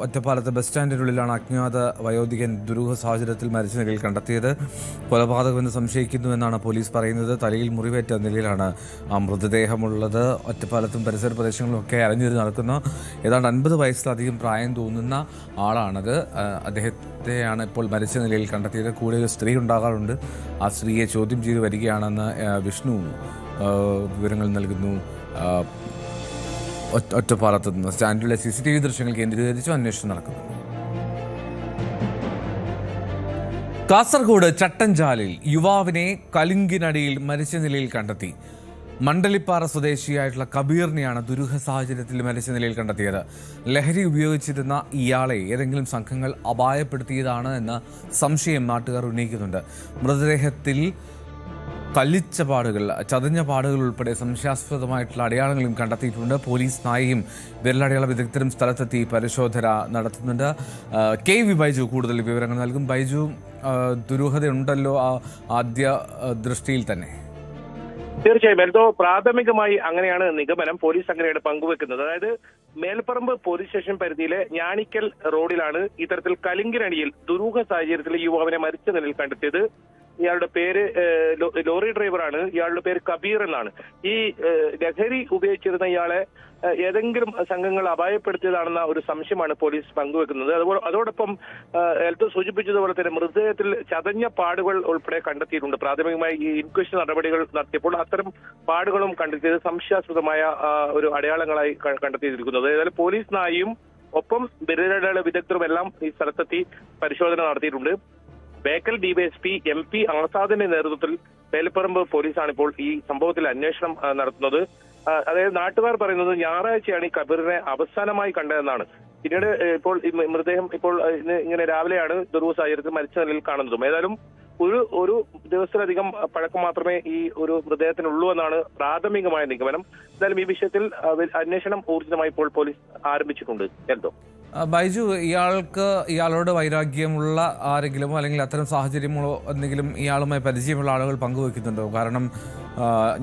ഒറ്റപ്പാലത്ത് ബസ് സ്റ്റാൻഡിനുള്ളിലാണ് അജ്ഞാത വയോധികൻ ദുരൂഹ സാഹചര്യത്തിൽ മരിച്ച നിലയിൽ കണ്ടെത്തിയത്. കൊലപാതകമെന്ന് സംശയിക്കുന്നുവെന്നാണ് പോലീസ് പറയുന്നത്. തലയിൽ മുറിവേറ്റ നിലയിലാണ് ആ മൃതദേഹമുള്ളത്. ഒറ്റപ്പാലത്തും പരിസര പ്രദേശങ്ങളിലുമൊക്കെ അലഞ്ഞിരി നടക്കുന്ന ഏതാണ്ട് 50 വയസ്സിലധികം പ്രായം തോന്നുന്ന ആളാണത്. അദ്ദേഹത്തെയാണ് ഇപ്പോൾ മരിച്ച നിലയിൽ കണ്ടെത്തിയത്. കൂടെ ഒരു സ്ത്രീ ഉണ്ടാകാറുണ്ട്. ആ സ്ത്രീയെ ചോദ്യം ചെയ്ത് വരികയാണെന്ന് വിഷ്ണു വിവരങ്ങൾ നൽകുന്നു. ഒറ്റപ്പാലത്ത് നിന്ന് സ്റ്റാൻഡിലെ CCTV ദൃശ്യങ്ങൾ കേന്ദ്രീകരിച്ചു അന്വേഷണം നടക്കുന്നു. കാസർഗോഡ് ചട്ടഞ്ചാലിൽ യുവാവിനെ കലുങ്കിനടിയിൽ മരിച്ച നിലയിൽ കണ്ടെത്തി. മണ്ടലിപ്പാറ സ്വദേശിയായിട്ടുള്ള കബീറിനെയാണ് ദുരൂഹ സാഹചര്യത്തിൽ മരിച്ച നിലയിൽ കണ്ടെത്തിയത്. ലഹരി ഉപയോഗിച്ചിരുന്ന ഇയാളെ ഏതെങ്കിലും സംഘങ്ങൾ അപായപ്പെടുത്തിയതാണ് എന്ന സംശയം നാട്ടുകാർ ഉന്നയിക്കുന്നുണ്ട്. മൃതദേഹത്തിൽ കല്ലിച്ച പാടുകൾ, ചതഞ്ഞ പാടുകൾ ഉൾപ്പെടെ സംശയാസ്പദമായിട്ടുള്ള അടയാളങ്ങളും കണ്ടെത്തിയിട്ടുണ്ട്. പോലീസ് നായയും വിരലടയാള വിദഗ്ധരും സ്ഥലത്തെത്തി പരിശോധന നടത്തുന്നുണ്ട്. KV ബൈജു കൂടുതൽ വിവരങ്ങൾ നൽകും. ബൈജു, ദുരൂഹതയുണ്ടല്ലോ ആദ്യ ദൃഷ്ടിയിൽ തന്നെ? തീർച്ചയായും എന്തോ പ്രാഥമികമായി അങ്ങനെയാണ് നിഗമനം പോലീസ് അങ്ങനെയാണ് പങ്കുവെക്കുന്നത്. അതായത് മേൽപ്പറമ്പ് പോലീസ് സ്റ്റേഷൻ പരിധിയിലെ ഞാണിക്കൽ റോഡിലാണ് ഇത്തരത്തിൽ കലുങ്കിനടിയിൽ ദുരൂഹ സാഹചര്യത്തിൽ യുവാവിനെ മരിച്ച നിലയിൽ കണ്ടെത്തിയത്. ഇയാളുടെ പേര് ലോറി ഡ്രൈവറാണ്. ഇയാളുടെ പേര് കബീർ എന്നാണ്. ഈ ലഹരി ഉപയോഗിച്ചിരുന്ന ഇയാളെ ഏതെങ്കിലും സംഘങ്ങൾ അപായപ്പെടുത്തിയതാണെന്ന ഒരു സംശയമാണ് പോലീസ് പങ്കുവെക്കുന്നത്. അതോടൊപ്പം എൽത്ത് സൂചിപ്പിച്ചതുപോലെ തന്നെ മൃതദേഹത്തിൽ ചതഞ്ഞ പാടുകൾ ഉൾപ്പെടെ കണ്ടെത്തിയിട്ടുണ്ട്. പ്രാഥമികമായി ഈ ഇൻക്വസ്റ്റ് നടപടികൾ നടത്തിയപ്പോൾ അത്തരം പാടുകളും കണ്ടെത്തിയത് സംശയാസ്പദമായ ഒരു അടയാളങ്ങളായി കണ്ടെത്തിയിരിക്കുന്നത്. ഏതായാലും പോലീസ് നായയും ഒപ്പം വിരലടയാള വിദഗ്ധരും എല്ലാം ഈ സ്ഥലത്തെത്തി പരിശോധന നടത്തിയിട്ടുണ്ട്. ബേക്കൽ DYSP MP ആസാദിന്റെ നേതൃത്വത്തിൽ മേൽപ്പറമ്പ് പോലീസാണ് ഇപ്പോൾ ഈ സംഭവത്തിൽ അന്വേഷണം നടത്തുന്നത്. അതായത് നാട്ടുകാർ പറയുന്നത് ഞായറാഴ്ചയാണ് ഈ കബീറിനെ അവസാനമായി കണ്ടതെന്നാണ്. പിന്നീട് ഇപ്പോൾ ഈ മൃതദേഹം ഇപ്പോൾ ഇങ്ങനെ രാവിലെയാണ് ദുരൂഹ സാഹചര്യത്തിൽ മരിച്ച നിലയിൽ കാണുന്നതും. ഏതായാലും ഒരു ദിവസത്തിലധികം പഴക്കം മാത്രമേ ഈ ഒരു മൃതദേഹത്തിനുള്ളൂ എന്നാണ് പ്രാഥമികമായ നിഗമനം. എന്തായാലും ഈ വിഷയത്തിൽ അന്വേഷണം ഊർജിതമായി ഇപ്പോൾ പോലീസ് ആരംഭിച്ചിട്ടുണ്ട്. എന്തോ ബൈജു, ഇയാളോട് വൈരാഗ്യമുള്ള ആരെങ്കിലും അല്ലെങ്കിൽ അത്തരം സാഹചര്യമോ എന്തെങ്കിലും ഇയാളുമായി പരിചയമുള്ള ആളുകൾ പങ്കുവെക്കുന്നുണ്ടോ? കാരണം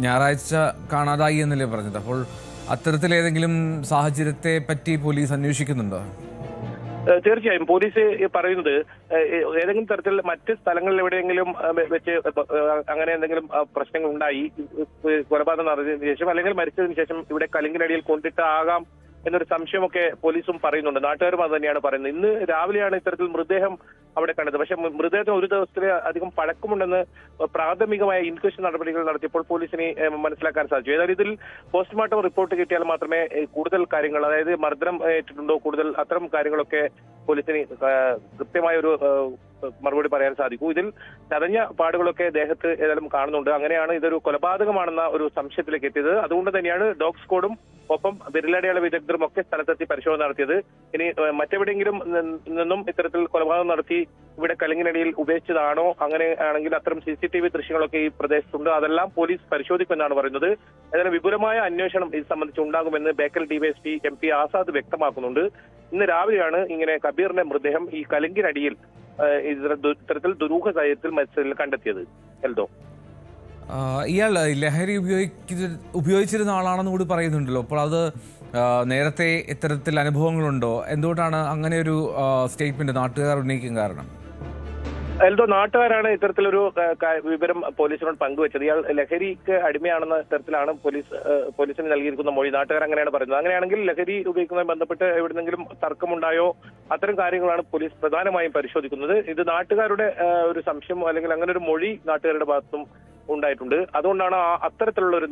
ഞായറാഴ്ച കാണാതായി എന്നല്ലേ പറഞ്ഞത്. അപ്പോൾ അത്തരത്തിലേതെങ്കിലും സാഹചര്യത്തെ പറ്റി പോലീസ് അന്വേഷിക്കുന്നുണ്ടോ? തീർച്ചയായും പോലീസ് പറയുന്നത് ഏതെങ്കിലും തരത്തിൽ മറ്റ് സ്ഥലങ്ങളിൽ എവിടെയെങ്കിലും വെച്ച് അങ്ങനെ എന്തെങ്കിലും പ്രശ്നങ്ങൾ ഉണ്ടായി, കൊലപാതകം നടന്നതിന് ശേഷം അല്ലെങ്കിൽ മരിച്ചതിന് ശേഷം ഇവിടെ കലുങ്കിനടിയിൽ കൊണ്ടിട്ട് ആകാം എന്നൊരു സംശയമൊക്കെ പോലീസും പറയുന്നുണ്ട്. നാട്ടുകാരും അത് തന്നെയാണ് പറയുന്നത്. ഇന്ന് രാവിലെയാണ് ഇത്തരത്തിൽ മൃതദേഹം അവിടെ കണ്ടത്. പക്ഷെ മൃതദേഹത്തിന് ഒരു ദിവസത്തിലെ അധികം പഴക്കമുണ്ടെന്ന് പ്രാഥമികമായ ഇൻക്വസ്റ്റ് നടപടികൾ നടത്തിയപ്പോൾ പോലീസിന് മനസ്സിലാക്കാൻ സാധിച്ചു. ഏതായാലും ഇതിൽ പോസ്റ്റ്മോർട്ടം റിപ്പോർട്ട് കിട്ടിയാൽ മാത്രമേ കൂടുതൽ കാര്യങ്ങൾ, അതായത് മർദ്ദനം ഏറ്റിട്ടുണ്ടോ, കൂടുതൽ അത്തരം കാര്യങ്ങളൊക്കെ പോലീസിന് കൃത്യമായ ഒരു മറുപടി പറയാൻ സാധിക്കൂ. ഇതിൽ ചതഞ്ഞ പാടുകളൊക്കെ ദേഹത്ത് ഏതായാലും കാണുന്നുണ്ട്. അങ്ങനെയാണ് ഇതൊരു കൊലപാതകമാണെന്ന ഒരു സംശയത്തിലേക്ക് എത്തിയത്. അതുകൊണ്ട് തന്നെയാണ് ഡോഗ് സ്ക്വാഡും ഒപ്പം വിരലടയാള വിദഗ്ധരും ഒക്കെ സ്ഥലത്തെത്തി പരിശോധന നടത്തിയത്. ഇനി മറ്റെവിടെയെങ്കിലും നിന്നും ഇത്തരത്തിൽ കൊലപാതകം നടത്തി ഇവിടെ കലുങ്കിനടിയിൽ ഉപയോഗിച്ചതാണോ, അങ്ങനെ ആണെങ്കിൽ അത്തരം CCTV ദൃശ്യങ്ങളൊക്കെ ഈ പ്രദേശത്തുണ്ട്. അതെല്ലാം പോലീസ് പരിശോധിക്കുമെന്നാണ് പറയുന്നത്. ഏതായാലും വിപുലമായ അന്വേഷണം ഇത് സംബന്ധിച്ച് ഉണ്ടാകുമെന്ന് ബേക്കൽ DYSP MP ആസാദ് വ്യക്തമാക്കുന്നുണ്ട്. ഇന്ന് രാവിലെയാണ് ഇങ്ങനെ കബീറിന്റെ മൃതദേഹം ഈ കലുങ്കിനടിയിൽ ഇത്തരത്തിൽ ദുരൂഹ സാഹചര്യത്തിൽ മരിച്ചതിൽ കണ്ടെത്തിയത്. എൽദോ, ഇയാൾ ലഹരി ഉപയോഗിച്ചിരുന്ന ആളാണെന്ന് കൂടി പറയുന്നുണ്ടല്ലോ. അപ്പോൾ അത് നേരത്തെ ഇത്തരത്തിൽ അനുഭവങ്ങളുണ്ടോ? എന്തുകൊണ്ടാണ് അങ്ങനെ ഒരു സ്റ്റേറ്റ്മെന്റ് നാട്ടുകാർ ഉന്നയിക്കാൻ കാരണം? എൽദോ, നാട്ടുകാരാണ് ഇത്തരത്തിലൊരു വിവരം പോലീസിനോട് പങ്കുവെച്ചത്. ഇയാൾ ലഹരിക്ക് അടിമയാണെന്ന തരത്തിലാണ് പോലീസിന് നൽകിയിരിക്കുന്ന മൊഴി. നാട്ടുകാർ അങ്ങനെയാണ് പറയുന്നത്. അങ്ങനെയാണെങ്കിൽ ലഹരി ഉപയോഗിക്കുന്നതുമായി ബന്ധപ്പെട്ട് എവിടെന്നെങ്കിലും തർക്കമുണ്ടായോ, അത്തരം കാര്യങ്ങളാണ് പോലീസ് പ്രധാനമായും പരിശോധിക്കുന്നത്. ഇത് നാട്ടുകാരുടെ ഒരു സംശയം അല്ലെങ്കിൽ അങ്ങനെ ഒരു മൊഴി നാട്ടുകാരുടെ ഭാഗത്തും ഉണ്ടായിട്ടുണ്ട്. അതുകൊണ്ടാണ് അത്തരത്തിലുള്ള ഒരു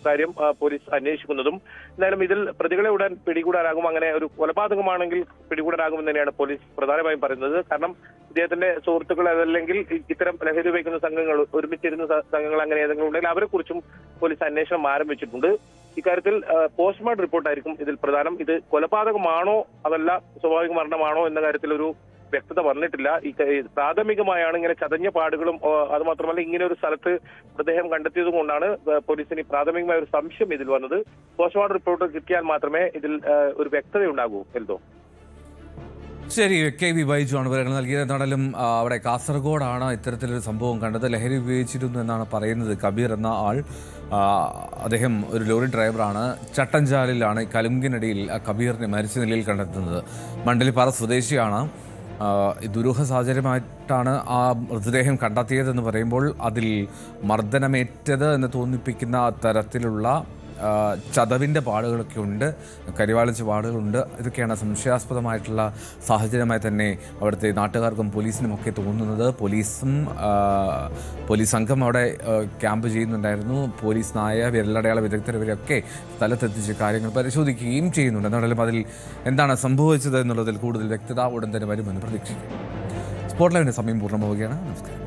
കാര്യം പോലീസ് അന്വേഷിക്കുന്നതും. എന്തായാലും ഇതിൽ പ്രതികളെ ഉടൻ പിടികൂടാനാകും. അങ്ങനെ ഒരു കൊലപാതകമാണെങ്കിൽ പിടികൂടാനാകുമെന്ന് തന്നെയാണ് പോലീസ് പ്രധാനമായും പറയുന്നത്. കാരണം ഇദ്ദേഹത്തിന്റെ സുഹൃത്തുക്കൾ അതല്ലെങ്കിൽ ഇത്തരം ലഹരി ഉപയോഗിക്കുന്ന സംഘങ്ങൾ, ഒരുമിച്ചിരുന്ന സംഘങ്ങൾ അങ്ങനെ ഏതെങ്കിലും ഉണ്ടെങ്കിൽ അവരെ കുറിച്ചും പോലീസ് അന്വേഷണം ആരംഭിച്ചിട്ടുണ്ട്. ഇക്കാര്യത്തിൽ പോസ്റ്റ്മോർട്ടം റിപ്പോർട്ടായിരിക്കും ഇതിൽ പ്രധാനം. ഇത് കൊലപാതകമാണോ അതല്ല സ്വാഭാവിക മരണമാണോ എന്ന കാര്യത്തിൽ ഒരു വ്യക്തത വന്നിട്ടില്ല. പ്രാഥമികമായാണ് ഇങ്ങനെ ചതഞ്ഞ പാടുകളും അത് മാത്രമല്ല ഇങ്ങനെ ഒരു സ്ഥലത്ത് മൃതദേഹം കണ്ടെത്തിയത് കൊണ്ടാണ് പോലീസിന് പ്രാഥമികമായ ഒരു സംശയം ഇതിൽ വന്നത്. പോസ്റ്റ്മോർട്ടം റിപ്പോർട്ട് കിട്ടിയാൽ മാത്രമേ ഇതിൽ ഒരു വ്യക്തത ഉണ്ടാകൂ. എൽദോ. ശരി, KV ബൈജു ആണ് വിവരങ്ങൾ നൽകിയത്. എന്നാലും അവിടെ കാസർഗോഡാണ് ഇത്തരത്തിലൊരു സംഭവം കണ്ടത്. ലഹരി ഉപയോഗിച്ചിരുന്നു എന്നാണ് പറയുന്നത്. കബീർ എന്ന ആൾ, അദ്ദേഹം ഒരു ലോറി ഡ്രൈവറാണ്. ചട്ടഞ്ചാലിലാണ് കലുങ്കിനടിയിൽ കബീറിനെ മരിച്ച നിലയിൽ കണ്ടെത്തുന്നത്. മണ്ഡലിപ്പാറ സ്വദേശിയാണ്. ദുരൂഹ സാഹചര്യമായിട്ടാണ് ആ മൃതദേഹം കണ്ടെത്തിയതെന്ന് പറയുമ്പോൾ അതിൽ മർദ്ദനമേറ്റത് എന്ന് തോന്നിപ്പിക്കുന്ന തരത്തിലുള്ള ചതവിൻ്റെ പാടുകളൊക്കെ ഉണ്ട്, കരിവാളിച്ച പാടുകളുണ്ട്. ഇതൊക്കെയാണ് സംശയാസ്പദമായിട്ടുള്ള സാഹചര്യമായി തന്നെ അവിടുത്തെ നാട്ടുകാർക്കും പോലീസിനുമൊക്കെ തോന്നുന്നത്. പോലീസ് സംഘം അവിടെ ക്യാമ്പ് ചെയ്യുന്നുണ്ടായിരുന്നു. പോലീസ് നായ, വിരലടയാള വിദഗ്ധർ ഇവരൊക്കെ സ്ഥലത്തെത്തിച്ച് കാര്യങ്ങൾ പരിശോധിക്കുകയും ചെയ്യുന്നുണ്ട്. എന്നാലും അതിൽ എന്താണ് സംഭവിച്ചത് എന്നുള്ളതിൽ കൂടുതൽ വ്യക്തത ഉടൻ തന്നെ വരുമെന്ന് പ്രതീക്ഷിക്കുന്നു. സ്പോട്ട് ലൈവിൻ്റെ സമയം പൂർണ്ണമാവുകയാണ്. നമസ്കാരം.